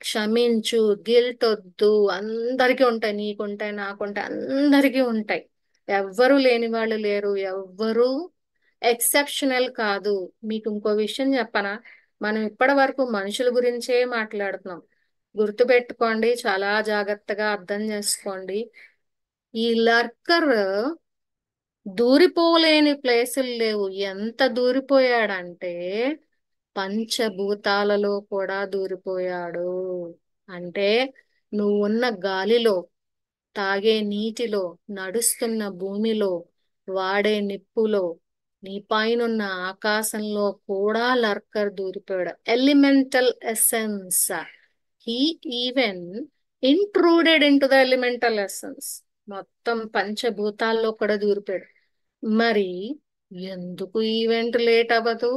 క్షమించు. గిల్ట్ వద్దు. అందరికీ ఉంటాయి, నీకుంటాయి, నాకుంటాయి, అందరికీ ఉంటాయి. ఎవ్వరూ లేని వాళ్ళు లేరు, ఎవ్వరూ ఎక్సెప్షనల్ కాదు. మీకు ఇంకో విషయం చెప్పనా, మనం ఇప్పటి వరకు మనుషుల గురించే మాట్లాడుతున్నాం. గుర్తుపెట్టుకోండి, చాలా జాగ్రత్తగా అర్థం చేసుకోండి. ఈ లర్కర్ దూరిపోలేని ప్లేసులు లేవు. ఎంత దూరిపోయాడంటే పంచభూతాలలో కూడా దూరిపోయాడు. అంటే నువ్వున్న గాలిలో, తాగే నీటిలో, నడుస్తున్న భూమిలో, వాడే నిప్పులో, నీ పైనున్న ఆకాశంలో కూడా లర్కర్ దూరిపోయాడు. Elemental essence. He even intruded into the elemental essence. మొత్తం పంచభూతాల్లో కూడా దూరిపోయాడు. మరి ఎందుకు ఈవెంట్ లేట్ అవ్వదు?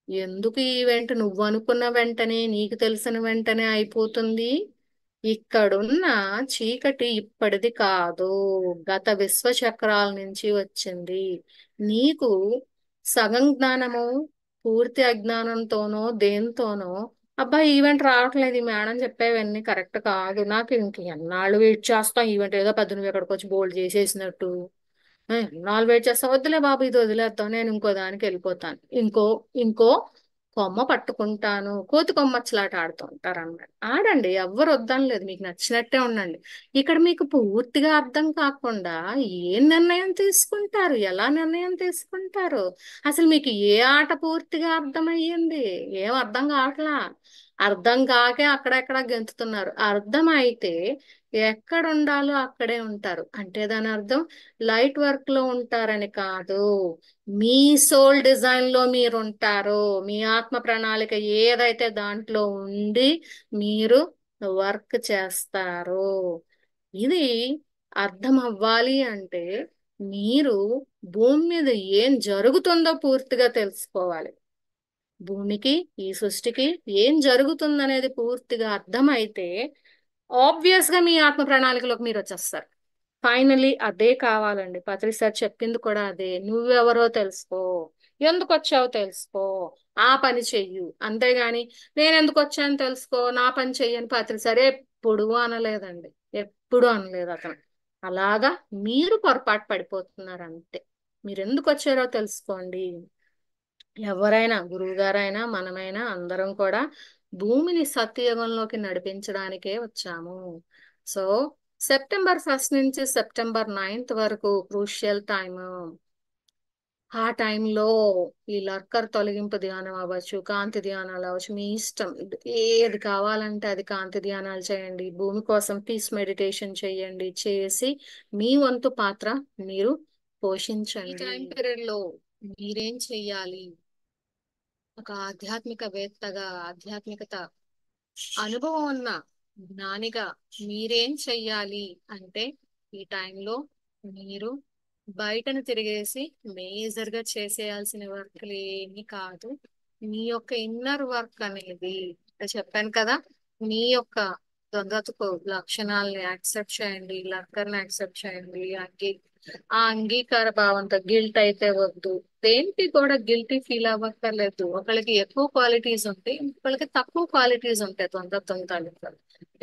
ఎందుకు ఈవెంట్ నువ్వు అనుకున్న వెంటనే, నీకు తెలిసిన వెంటనే అయిపోతుంది? ఇక్కడున్న చీకటి ఇప్పటిది కాదు, గత విశ్వచక్రాల నుంచి వచ్చింది. నీకు సగం జ్ఞానము, పూర్తి అజ్ఞానంతోనో దేంతోనో అబ్బా ఈవెంట్ రావట్లేదు, ఈ మేడం చెప్పేవన్నీ కరెక్ట్ కాదు, నాకు ఇంక ఎన్నాళ్ళు వెయిట్ చేస్తాం, ఈవెంట్ ఏదో పెద్ద నువ్వు ఎక్కడికి వచ్చి బోల్డ్ చేసేసినట్టు, నాలుగు వెయిట్ చేస్తా, వద్దులే బాబు ఇది వదిలేద్దాం, నేను ఇంకో దానికి వెళ్ళిపోతాను, ఇంకో కొమ్మ పట్టుకుంటాను, కోతి కొమ్మచ్చలాట ఆడుతూ ఉంటారు అన్నమాట. ఆడండి, ఎవ్వరు వద్దనలేదు, మీకు నచ్చినట్టే ఉండండి. ఇక్కడ మీకు పూర్తిగా అర్థం కాకుండా ఏ నిర్ణయం తీసుకుంటారు, ఎలా నిర్ణయం తీసుకుంటారు? అసలు మీకు ఏ ఆట పూర్తిగా అర్థమయ్యింది? ఏం అర్థం కావట్లా. అర్థం కాకే అక్కడెక్కడ గెంతుతున్నారు. అర్థం అయితే ఎక్కడ ఉండాలో అక్కడే ఉంటారు. అంటే దాని అర్థం లైట్ వర్క్ లో ఉంటారని కాదు, మీ సోల్ డిజైన్ లో మీరు ఉంటారు. మీ ఆత్మ ప్రణాళిక ఏదైతే దాంట్లో ఉండి మీరు వర్క్ చేస్తారు. ఇది అర్థం అవ్వాలి అంటే మీరు భూమి మీద ఏం జరుగుతుందో పూర్తిగా తెలుసుకోవాలి. భూమికి, ఈ సృష్టికి ఏం జరుగుతుందనేది పూర్తిగా అర్థమైతే ఆబ్వియస్ గా మీ ఆత్మ ప్రణాళికలోకి మీరు వచ్చేస్తారు. ఫైనలీ అదే కావాలండి. పత్రి సార్ చెప్పింది కూడా అదే. నువ్వెవరో తెలుసుకో, ఎందుకు వచ్చావో తెలుసుకో, ఆ పని చెయ్యు. అంతేగాని నేను ఎందుకు వచ్చాను తెలుసుకో, నా పని చెయ్యని పత్రి సార్ ఎప్పుడు అనలేదండి. ఎప్పుడు అనలేదు అతను. అలాగా మీరు పొరపాటు పడిపోతున్నారు అంతే. మీరు ఎందుకు వచ్చారో తెలుసుకోండి. ఎవరైనా, గురువు గారైనా, మనమైనా అందరం కూడా భూమిని సత్యయుగంలోకి నడిపించడానికే వచ్చాము. సో సెప్టెంబర్ 1 నుంచి సెప్టెంబర్ 9 వరకు క్రూషియల్ టైమ్. ఆ టైంలో ఈ లర్కర్ తొలగింపు ధ్యానం అవ్వచ్చు, కాంతి ధ్యానాలు అవ్వచ్చు, మీ ఇష్టం. ఏది కావాలంటే అది కాంతి ధ్యానాలు చేయండి, భూమి కోసం పీస్ మెడిటేషన్ చేయండి. చేసి మీ వంతు పాత్ర మీరు పోషించండి. ఈ టైం పీరియడ్ లో మీరేం చెయ్యాలి? ఒక ఆధ్యాత్మికవేత్తగా, ఆధ్యాత్మికత అనుభవం ఉన్న జ్ఞానిగా మీరేం చెయ్యాలి అంటే, ఈ టైంలో మీరు బయటను తిరిగేసి మేజర్ గా చేసేయాల్సిన వర్క్లు ఏమీ కాదు. మీ యొక్క ఇన్నర్ వర్క్ అనేది, చెప్పాను కదా, మీ యొక్క ద్వంద్వత్వ లక్షణాలని యాక్సెప్ట్ చేయండి, లక్కర్ని యాక్సెప్ట్ చేయండి. ఆ అంగీకార భావంతో గిల్ట్ అయితే వద్దు. దేనికి కూడా గిల్టీ ఫీల్ అవ్వక్కర్లేదు. ఒకళ్ళకి ఎక్కువ క్వాలిటీస్ ఉంటాయి, ఇంకొకళ్ళకి తక్కువ క్వాలిటీస్ ఉంటాయి ద్వంద్వత్వం తాలూకా.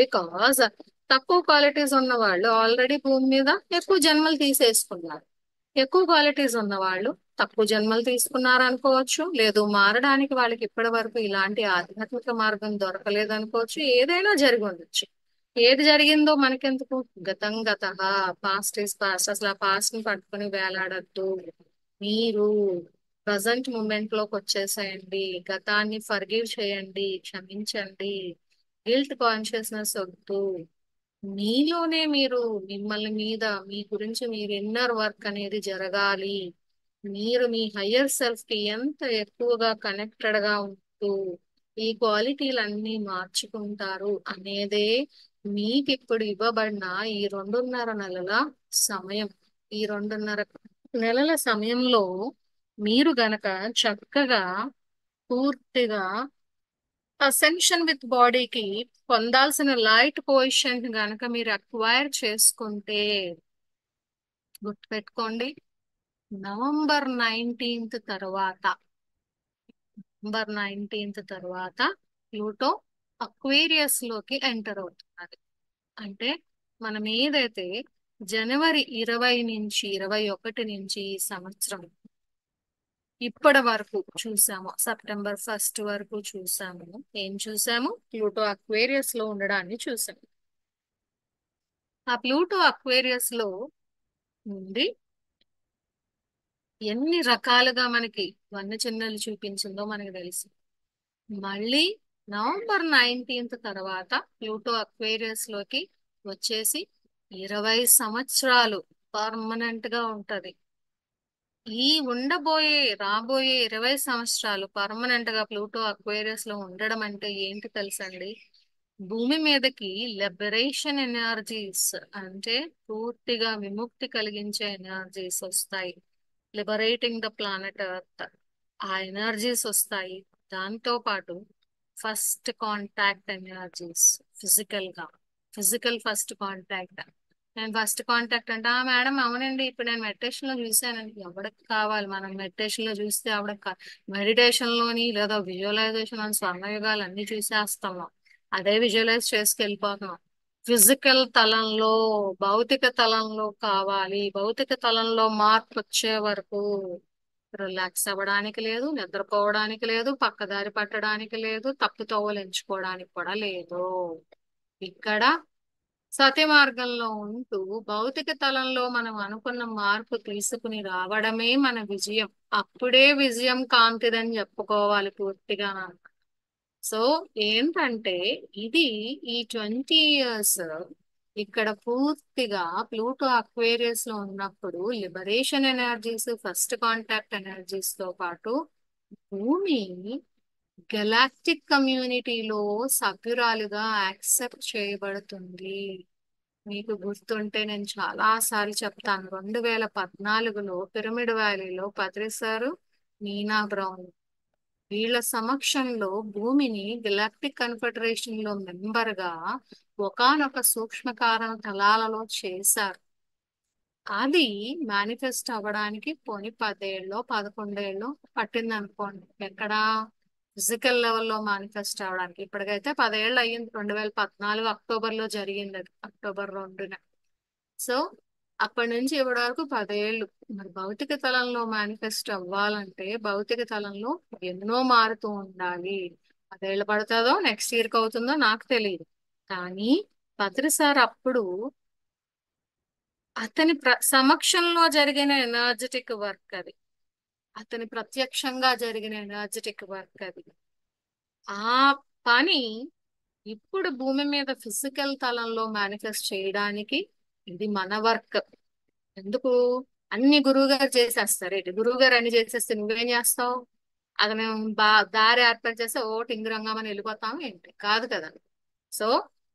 బికాస్ తక్కువ క్వాలిటీస్ ఉన్న వాళ్ళు ఆల్రెడీ భూమి మీద ఎక్కువ జన్మలు తీసేసుకున్నారు. ఎక్కువ క్వాలిటీస్ ఉన్న వాళ్ళు తక్కువ జన్మలు తీసుకున్నారు అనుకోవచ్చు, లేదు మారడానికి వాళ్ళకి ఇప్పటి వరకు ఇలాంటి ఆధ్యాత్మిక మార్గం దొరకలేదు అనుకోవచ్చు. ఏదైనా జరిగి ఉండొచ్చు. ఏది జరిగిందో మనకెందుకు? గతం గత, పాస్ట్ ఈస్ పాస్ట్. అసలు ఆ పాస్ట్ ని పట్టుకొని వేలాడద్దు. మీరు ప్రజెంట్ మూమెంట్ లోకి వచ్చేసేయండి. గతాన్ని ఫర్గివ్ చేయండి, క్షమించండి. గిల్ట్ కాన్షియస్నెస్ వద్దు. మీలోనే మీరు, మిమ్మల్ని మీద, మీ గురించి మీరు ఇన్నర్ వర్క్ అనేది జరగాలి. మీరు మీ హయ్యర్ సెల్ఫ్ కి ఎంత ఎక్కువగా కనెక్టెడ్ గా ఉంటూ ఈ క్వాలిటీలన్నీ మార్చుకుంటారు అనేదే మీకు ఇప్పుడు ఇవ్వబడిన ఈ 2.5 నెలల సమయం. ఈ 2.5 నెలల సమయంలో మీరు గనక చక్కగా పూర్తిగా అసెన్షన్ విత్ బాడీకి పొందాల్సిన లైట్ పొజిషన్ గనక మీరు అక్వైర్ చేసుకుంటే, గుర్తుపెట్టుకోండి. నవంబర్ 19 తర్వాత ప్లూటో అక్వేరియస్ లోకి ఎంటర్ అవుతున్నది. అంటే మనం ఏదైతే జనవరి 20 నుంచి 21 ఈ సంవత్సరం ఇప్పటి వరకు చూసాము, సెప్టెంబర్ 1 వరకు చూసాము. ఏం చూసాము? ప్లూటో అక్వేరియస్ లో ఉండడాన్ని చూసాము. ఆ ప్లూటో అక్వేరియస్ లో నుండి ఎన్ని రకాలుగా మనకి వన్యచిహ్నాలు చూపించిందో మనకు తెలుసు. మళ్ళీ నవంబర్ 19 తర్వాత ప్లూటో అక్వేరియస్ లోకి వచ్చేసి 20 సంవత్సరాలు పర్మనెంట్ గా ఉంటది. ఈ రాబోయే 20 సంవత్సరాలు పర్మనెంట్ గా ప్లూటో అక్వేరియస్ లో ఉండడం అంటే ఏంటి తెలుసండి? భూమి మీదకి లిబరేషన్ ఎనర్జీస్, అంటే పూర్తిగా విముక్తి కలిగించే ఎనర్జీస్ వస్తాయి. లిబరేటింగ్ ద ప్లానెట్ ఎర్త్, ఆ ఎనర్జీస్ వస్తాయి. దాంతో పాటు first contact energies, physical first contact. నేను ఫస్ట్ కాంటాక్ట్ అంటే, మేడం అవునండి, ఇప్పుడు నేను మెడిటేషన్ లో చూసానండి. ఎవరికి కావాలి? మనం మెడిటేషన్ లో చూస్తే మెడిటేషన్ లోని లేదా విజువలైజేషన్ అని స్వర్ణయుగాలు అన్ని చూసేస్తాము. అదే విజువలైజ్ చేసుకెళ్ళిపోతున్నాం. ఫిజికల్ తలంలో, భౌతిక తలంలో కావాలి. భౌతిక తలంలో మార్పు వచ్చే వరకు రిలాక్స్ అవ్వడానికి లేదు, నిద్రపోవడానికి లేదు, పక్కదారి పట్టడానికి లేదు, తప్పుతోవలు ఎంచుకోవడానికి కూడా లేదు. ఇక్కడ సత్య మార్గంలో ఉంటూ భౌతిక తలంలో మనం అనుకున్న మార్పు తీసుకుని రావడమే మన విజయం. అప్పుడే విజయం కాంతిదని చెప్పుకోవాలి పూర్తిగా. సో ఏంటంటే ఇది ఈ 20 ఇయర్స్ ఇక్కడ పూర్తిగా ప్లూటో అక్వేరియస్ లో ఉన్నప్పుడు liberation energies, first contact energies తో పాటు భూమి గెలాక్టిక్ కమ్యూనిటీలో సభ్యురాలుగా యాక్సెప్ట్ చేయబడుతుంది. మీకు గుర్తుంటే నేను చాలా సార్లు చెప్తాను. 2014లో పిరమిడ్ వ్యాలీలో పత్రిసారు, నీనా బ్రౌన్ వీళ్ళ సమక్షంలో భూమిని గెలాక్టిక్ కన్ఫెడరేషన్ లో మెంబర్ గా ఒకానొక సూక్ష్మకారణ తలాలలో చేశారు. అది మేనిఫెస్ట్ అవ్వడానికి పోని 10 ఏళ్ళో 11 ఏళ్ళో పట్టింది అనుకోండి. ఎక్కడ? ఫిజికల్ లెవెల్లో మేనిఫెస్ట్ అవ్వడానికి. ఇప్పటికైతే 10 ఏళ్ళు అయ్యింది. 2014 అక్టోబర్ లో జరిగింది అది, అక్టోబర్ 2న. సో అప్పటి నుంచి ఇప్పటి వరకు 10 ఏళ్ళు. మరి భౌతిక తలంలో మేనిఫెస్ట్ అవ్వాలంటే భౌతిక తలంలో ఎన్నో మారుతూ ఉండాలి. 10 ఏళ్ళు పడుతుందో నెక్స్ట్ ఇయర్కి అవుతుందో నాకు తెలియదు. కానీ పత్రిసార్ అప్పుడు అతని సమక్షంలో జరిగిన ఎనర్జెటిక్ వర్క్ అది. అతని ప్రత్యక్షంగా జరిగిన ఎనర్జెటిక్ వర్క్ అది. ఆ పని ఇప్పుడు భూమి మీద ఫిజికల్ తలంలో మేనిఫెస్ట్ చేయడానికి ఇది మన వర్క్. ఎందుకు? అన్ని గురువు గారు చేసేస్తారు ఏంటి? గురువు గారు అన్ని చేసేస్తే నువ్వేం చేస్తావు? అది మేము దారి ఏర్పాటు చేస్తే ఓ టింగురంగమని వెళ్ళిపోతాము ఏంటి? కాదు కదా. సో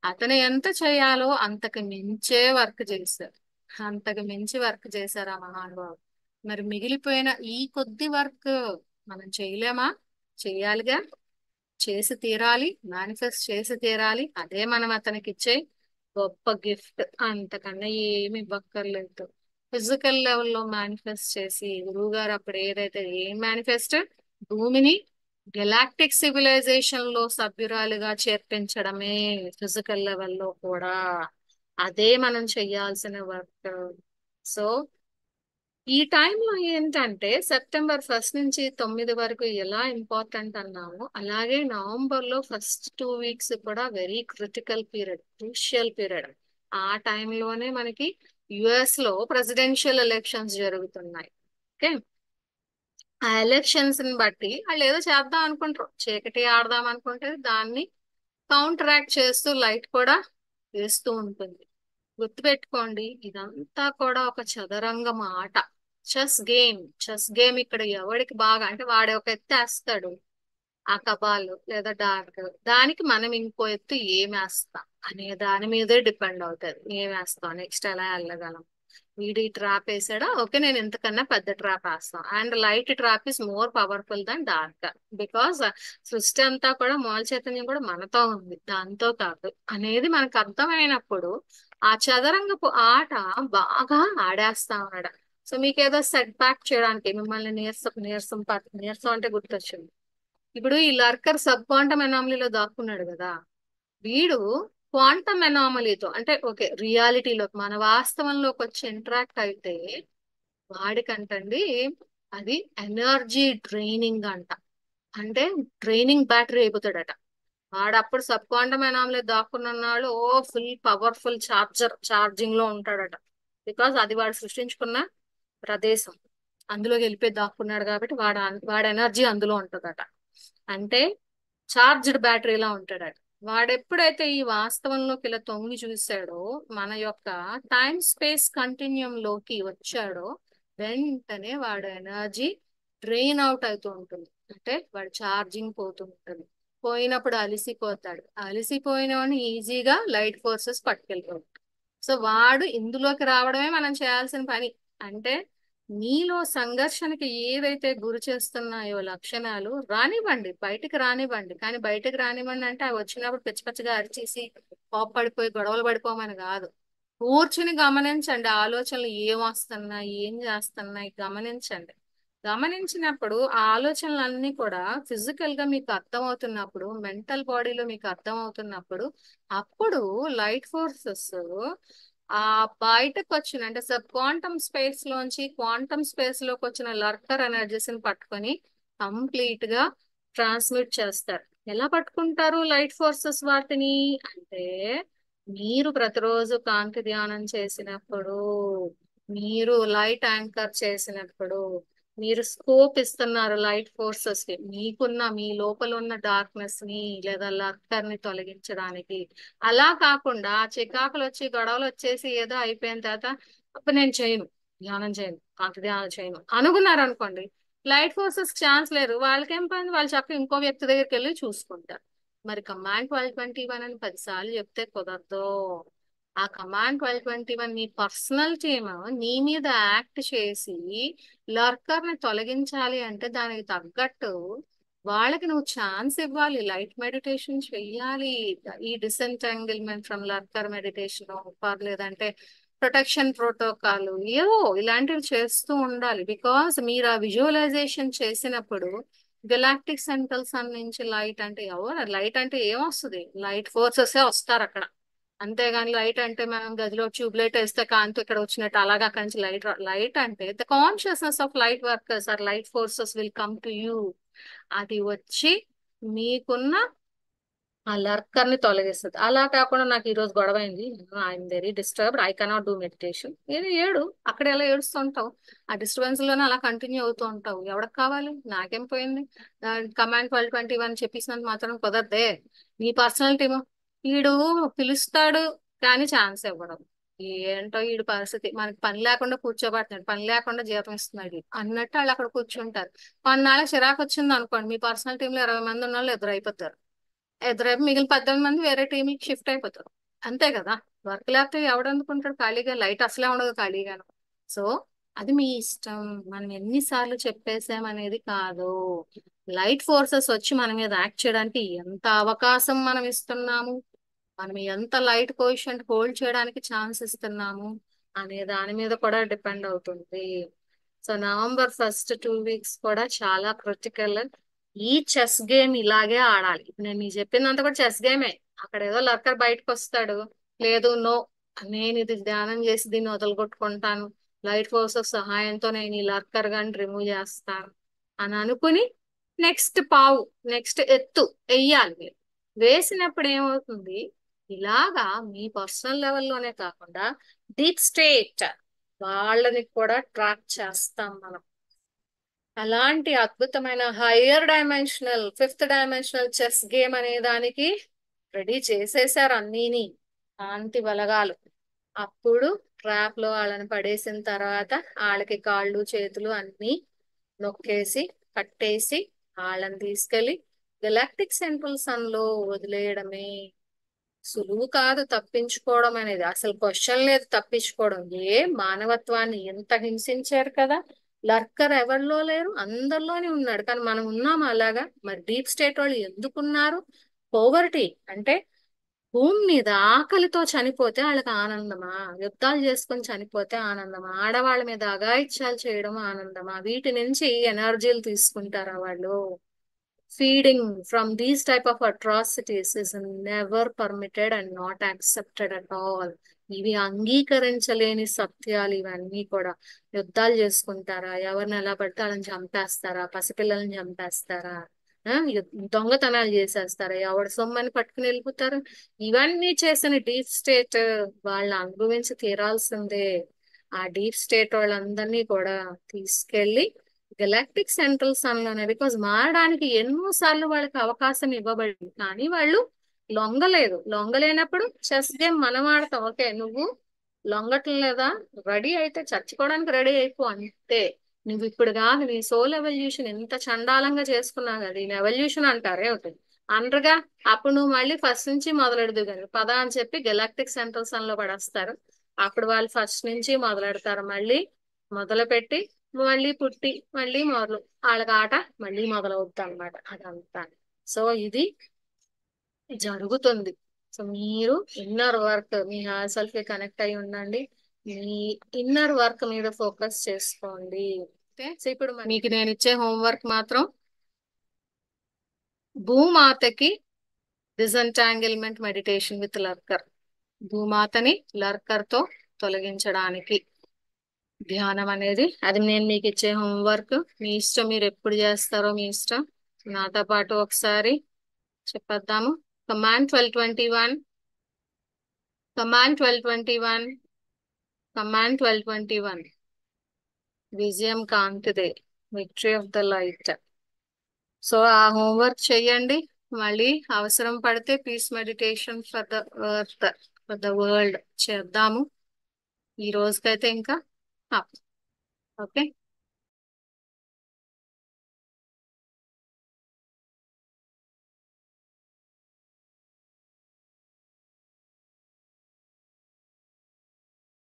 అతను ఎంత చేయాలో అంతకు మించే వర్క్ చేశారు. అంతకు మించి వర్క్ చేశారు ఆ మహానుభావుడు. మరి మిగిలిపోయిన ఈ కొద్ది వర్క్ మనం చేయలేమా? చేయాలిగా, చేసి తీరాలి, మేనిఫెస్ట్ చేసి తీరాలి. అదే మనం అతనికి ఇచ్చే గొప్ప గిఫ్ట్. అంతకన్నా ఏమి ఇవ్వక్కర్లేదు. ఫిజికల్ లెవెల్లో మేనిఫెస్ట్ చేసి గురువు గారు అప్పుడు ఏదైతే ఏం మేనిఫెస్ట్, భూమిని గెలాక్టిక్ సివిలైజేషన్ లో సభ్యురాలుగా చేర్పించడమే ఫిజికల్ లెవెల్లో కూడా. అదే మనం చెయ్యాల్సిన వర్క్. సో ఈ టైంలో ఏంటంటే సెప్టెంబర్ 1 నుంచి 9 వరకు ఎలా ఇంపార్టెంట్ అన్నామో అలాగే నవంబర్ లో ఫస్ట్ 2 వీక్స్ కూడా very critical period, crucial period. ఆ టైంలోనే మనకి యుఎస్ లో ప్రెసిడెన్షియల్ ఎలక్షన్స్ జరుగుతున్నాయి. ఓకే, ఆ ఎలక్షన్స్ ని బట్టి వాళ్ళు ఏదో చేద్దాం అనుకుంటారు, చీకటి ఆడదాం అనుకుంటే దాన్ని కౌంటరాక్ట్ చేస్తూ లైట్ కూడా వేస్తూ ఉంటుంది. గుర్తుపెట్టుకోండి, ఇదంతా కూడా ఒక చదరంగం ఆట. చెస్ గేమ్ ఇక్కడ ఎవడికి బాగా అంటే వాడు ఒక ఎత్తు వేస్తాడు, ఆ కబాలు లేదా డార్క్, దానికి మనం ఇంకో ఎత్తు ఏమేస్తాం అనే దాని మీదే డిపెండ్ అవుతుంది. ఏమేస్తాం, నెక్స్ట్ ఎలా వెళ్ళగలం. వీడు ఈ ట్రాప్ వేసాడా, ఓకే నేను ఇంతకన్నా పెద్ద ట్రాప్ వేస్తాను. And light trap is more powerful than dark, because సృష్టి అంతా కూడా మూల చైతన్యం కూడా మనతో ఉంది, దాంతో కాదు అనేది మనకు అర్థమైనప్పుడు ఆ చదరంగపు ఆట బాగా ఆడేస్తా ఉన్నాడు. సో మీకు ఏదో సెట్ బ్యాక్ చేయడానికి మిమ్మల్ని నీరసం అంటే గుర్తొచ్చింది. ఇప్పుడు ఈ లర్కర్ సబ్ క్వాంటమ్ ఎనామలీలో దాక్కున్నాడు కదా, వీడు క్వాంటమ్ ఎనామలీతో అంటే ఓకే రియాలిటీలో మన వాస్తవంలోకి వచ్చి ఇంటరాక్ట్ అయితే వాడికంటండి అది ఎనర్జీ డ్రైనింగ్ అంట. అంటే డ్రైనింగ్ బ్యాటరీ అయిపోతాడట వాడు. అప్పుడు సబ్ క్వాంటమ్ ఎనామలీ దాక్కుని ఉన్నాడు, ఓ ఫుల్ పవర్ఫుల్ ఛార్జింగ్ లో ఉంటాడట. బికాజ్ అది వాడు సృష్టించుకున్న ప్రదేశం, అందులోకి వెళ్ళిపోయి దాక్కున్నాడు కాబట్టి వాడి ఎనర్జీ అందులో ఉంటుందట. అంటే చార్జ్డ్ బ్యాటరీలా ఉంటాడట. వాడెప్పుడైతే ఈ వాస్తవంలోకి ఇలా తొంగి చూశాడో, మన యొక్క టైం స్పేస్ కంటిన్యూమ్ లోకి వచ్చాడో, వెంటనే వాడు ఎనర్జీ డ్రైన్ అవుట్ అవుతూ ఉంటుంది. అంటే వాడు ఛార్జింగ్ పోతూ ఉంటుంది. పోయినప్పుడు అలిసిపోతాడు. అలిసిపోయిన వాడిని ఈజీగా లైట్ ఫోర్సెస్ పట్టుకెళ్ళిపోతాడు. సో వాడు ఇందులోకి రావడమే మనం చేయాల్సిన పని. అంటే మీలో సంఘర్షణకి ఏవైతే గురి చేస్తున్నాయో లక్షణాలు రానివ్వండి, బయటికి రానివ్వండి. కానీ బయటికి రానివ్వండి అంటే అవి వచ్చినప్పుడు పిచ్చి పిచ్చిగా అరిచేసి కోప్పడిపోయి గొడవలు పడిపోమని కాదు. కూర్చుని గమనించండి, ఆలోచనలు ఏం వస్తున్నాయి, ఏం చేస్తున్నాయి గమనించండి. గమనించినప్పుడు ఆ ఆలోచనలన్నీ కూడా ఫిజికల్ గా మీకు అర్థమవుతున్నప్పుడు, మెంటల్ బాడీలో మీకు అర్థమవుతున్నప్పుడు, అప్పుడు లైట్ ఫోర్సెస్ ఆ బయటకు వచ్చిన అంటే సబ్ క్వాంటమ్ స్పేస్ లోంచి క్వాంటమ్ స్పేస్ లోకి వచ్చిన లర్కర్ ఎనర్జీస్ ని పట్టుకొని కంప్లీట్ గా ట్రాన్స్మిట్ చేస్తారు. ఎలా పట్టుకుంటారు లైట్ ఫోర్సెస్ వాటిని అంటే, మీరు ప్రతిరోజు కాంతి ధ్యానం చేసినప్పుడు, మీరు లైట్ యాంకర్ చేసినప్పుడు, మీరు స్కోప్ ఇస్తున్నారు లైట్ ఫోర్సెస్ కి, మీకున్న మీ లోపల ఉన్న డార్క్నెస్ ని లేదా లర్కర్ ని తొలగించడానికి. అలా కాకుండా చికాకులు వచ్చి గొడవలు వచ్చేసి ఏదో అయిపోయిన తర్వాత అప్పుడు నేను చేయను, ధ్యానం చేయను, కాంతి ధ్యానం చేయను అనుకున్నారు అనుకోండి, లైట్ ఫోర్సెస్ ఛాన్స్ లేరు. వాళ్ళకేం పని, వాళ్ళు చక్కగా ఇంకో వ్యక్తి దగ్గరికి వెళ్ళి చూసుకుంటారు. మరి కమాండ్ 1221 అని 10 సార్లు చెప్తే కుదరదు. ఆ కమాండ్ 1221 నీ పర్సనల్ టీమ్ నీ మీద యాక్ట్ చేసి లర్కర్ ని తొలగించాలి అంటే దానికి తగ్గట్టు వాళ్ళకి నువ్వు ఛాన్స్ ఇవ్వాలి, లైట్ మెడిటేషన్ చెయ్యాలి. ఈ డిసెంటాంగిల్మెంట్ ఫ్రమ్ లర్కర్ మెడిటేషన్ పర్లేదంటే ప్రొటెక్షన్ ప్రోటోకాల్ ఏవో ఇలాంటివి చేస్తూ ఉండాలి. బికాస్ మీరు ఆ విజువలైజేషన్ చేసినప్పుడు గెలాక్టిక్ సెంట్రల్స్ నుంచి లైట్ అంటే ఎవరు, లైట్ అంటే ఏమొస్తుంది, లైట్ ఫోర్సెస్ వస్తారు అక్కడ. అంతేగాని లైట్ అంటే మనం గదిలో ట్యూబ్ లైట్ వేస్తే కాంతి ఇక్కడ వచ్చినట్టు అలాగా కంచి లైట్ లైట్ అంటే the consciousness of light workers or light forces will come to you. అది వచ్చి మీకున్న ఆ లర్కర్ ని తొలగిస్తుంది. అలా కాకుండా నాకు ఈ రోజు గొడవ అయింది, I'm very disturbed, I cannot do meditation, ఏది ఏడు అక్కడ ఎలా ఏడుస్తుంటావు, ఆ డిస్టర్బెన్స్ లోనే అలా కంటిన్యూ అవుతూ ఉంటావు. ఎవరికి కావాలి, నాకేం పోయింది. కమాండ్ 1221 చెప్పేసినంత మాత్రం కుదరదే. నీ పర్సనాలిటీ వీడు పిలుస్తాడు కానీ ఛాన్స్ ఇవ్వడం. ఏంటో వీడి పరిస్థితి, మనకి పని లేకుండా కూర్చోబెడుతున్నాడు, పని లేకుండా జీతం ఇస్తున్నాడు అన్నట్టు వాళ్ళు అక్కడ కూర్చుంటారు. కొన్నాళ్ళకి చిరాకు వచ్చింది అనుకోండి, మీ పర్సనల్ టీంలో 20 మంది ఉన్న వాళ్ళు ఎదురైపోతారు. ఎదురైపు మిగిలిన 18 మంది వేరే టీంకి షిఫ్ట్ అయిపోతారు. అంతే కదా. వర్క్ లేకపోతే ఎవడనుకుంటాడు ఖాళీగా, లైట్ అసలే ఉండదు ఖాళీగాను. సో అది మీ ఇష్టం, మనం ఎన్నిసార్లు చెప్పేసామనేది కాదు. లైట్ ఫోర్సెస్ వచ్చి మన మీద యాక్ట్ చేయడానికి ఎంత అవకాశం మనం ఇస్తున్నాము, మనం ఎంత లైట్ కోఎఫిషియంట్ హోల్డ్ చేయడానికి ఛాన్స్ ఇస్తున్నాము అనే దాని మీద కూడా డిపెండ్ అవుతుంది. సో నవంబర్ 1 2 వీక్స్ కూడా చాలా క్రిటికల్. ఈ చెస్ గేమ్ ఇలాగే ఆడాలి. ఇప్పుడు నేను మీకు చెప్పిందంతా కూడా చెస్ గేమే. అక్కడ ఏదో లర్కర్ బయటకు వస్తాడు, లేదు నో నేను ఇది ధ్యానం చేసి దీన్ని వదలగొట్టుకుంటాను, లైట్ ఫోర్సెస్ సహాయంతో నేను ఈ లర్కర్ గాని రిమూవ్ చేస్తాను అని అనుకుని నెక్స్ట్ పావు, నెక్స్ట్ ఎత్తు వెయ్యాలి. మీరు వేసినప్పుడు ఏమవుతుంది, ఇలాగా మీ పర్సనల్ లెవెల్లోనే కాకుండా డీప్ స్టేట్ వాళ్ళని కూడా ట్రాక్ చేస్తాం మనం. అలాంటి అద్భుతమైన higher dimensional 5th dimensional chess game అనే దానికి రెడీ చేసేసారు అన్నీని కాంతి బలగాలు. అప్పుడు ట్రాప్ లో వాళ్ళని పడేసిన తర్వాత వాళ్ళకి కాళ్ళు చేతులు అన్ని నొక్కేసి కట్టేసి వాళ్ళని తీసుకెళ్లి గెలాక్టిక్ సెంట్రల్ సన్ లో వదిలేయడమే. సులువు కాదు తప్పించుకోవడం అనేది. అసలు క్వశ్చన్ లేదు తప్పించుకోవడం. మానవత్వాన్ని ఎంత హింసించారు కదా. లర్కర్ ఎవరిలో లేరు, అందరిలోనే ఉన్నాడు. కానీ మనం ఉన్నాం అలాగా. మరి డీప్ స్టేట్ వాళ్ళు ఎందుకున్నారు? పోవర్టీ అంటే భూమి మీద ఆకలితో చనిపోతే వాళ్ళకి ఆనందమా? యుద్ధాలు చేసుకొని చనిపోతే ఆనందమా? ఆడవాళ్ళ మీద అఘాయిత్యాలు చేయడం ఆనందమా? వీటి నుంచి ఎనర్జీలు తీసుకుంటారా వాళ్ళు? Feeding from these type of atrocities is never permitted and not accepted at all. ఇవి అంగీకరించలేని సత్యాలు ఇవన్నీ కూడా. యుద్ధాలు చేసుకుంటారా? ఎవరిని ఎలా పడితే వాళ్ళని చంపేస్తారా? పసిపిల్లల్ని చంపేస్తారా? దొంగతనాలు చేసేస్తారా? ఎవరి సొమ్మని పట్టుకుని వెళ్ళిపోతారు? ఇవన్నీ చేసిన డీప్ స్టేట్ వాళ్ళని అనుభవించి తీరాల్సిందే. ఆ డీప్ స్టేట్ వాళ్ళందరినీ కూడా తీసుకెళ్లి గెలాక్టిక్ సెంట్రల్ సన్ లోనే, బికాజ్ మారడానికి ఎన్నో సార్లు వాళ్ళకి అవకాశం ఇవ్వబడింది కానీ వాళ్ళు లొంగలేదు. లొంగలేనప్పుడు చెస్ గేమ్ మనం ఆడతాం. ఓకే, నువ్వు లొంగటం లేదా? రెడీ అయితే చచ్చిపోవడానికి రెడీ అయిపో అంతే. నువ్వు ఇప్పుడు కాదు, నీ సోల్ ఎవల్యూషన్ ఎంత చండాలంగా చేసుకున్నావు కదా, దీని ఎవల్యూషన్ అంటారే ఒకటి అనరుగా. అప్పుడు నువ్వు మళ్ళీ ఫస్ట్ నుంచి మొదలెడదు కానీ పద అని చెప్పి గెలాక్టిక్ సెంట్రల్ సన్ లో పడేస్తారు. అప్పుడు వాళ్ళు ఫస్ట్ నుంచి మొదలెడతారు. మళ్ళీ మొదలు పెట్టి మళ్ళీ పుట్టి మళ్ళీ మొదలు వాళ్ళకి ఆట మళ్ళీ మొదలవుద్ది అనమాట అదంతా. సో ఇది జరుగుతుంది. సో మీరు ఇన్నర్ వర్క్, మీ హార్ సెల్ఫ్ కి కనెక్ట్ అయి ఉండండి. మీ ఇన్నర్ వర్క్ మీద ఫోకస్ చేసుకోండి. సో ఇప్పుడు మీకు నేను ఇచ్చే హోంవర్క్ మాత్రం భూమాతకి డిసెంటాంగిల్మెంట్ మెడిటేషన్ విత్ లర్కర్. భూమాతని లర్కర్ తో తొలగించడానికి ధ్యానం అనేది, అది నేను మీకు ఇచ్చే హోంవర్క్. మీ ఇష్టం, మీరు ఎప్పుడు చేస్తారో మీ ఇష్టం. నాతో పాటు ఒకసారి చెప్పేద్దాము. Command 1221, command 1221, command 1221. విజయం కాంతిదే, victory of the light. So ఆ హోంవర్క్ చెయ్యండి. మళ్ళీ అవసరం పడితే peace meditation for the earth, for the world చేద్దాము. ఈ రోజుకైతే ఇంకా ఓకే.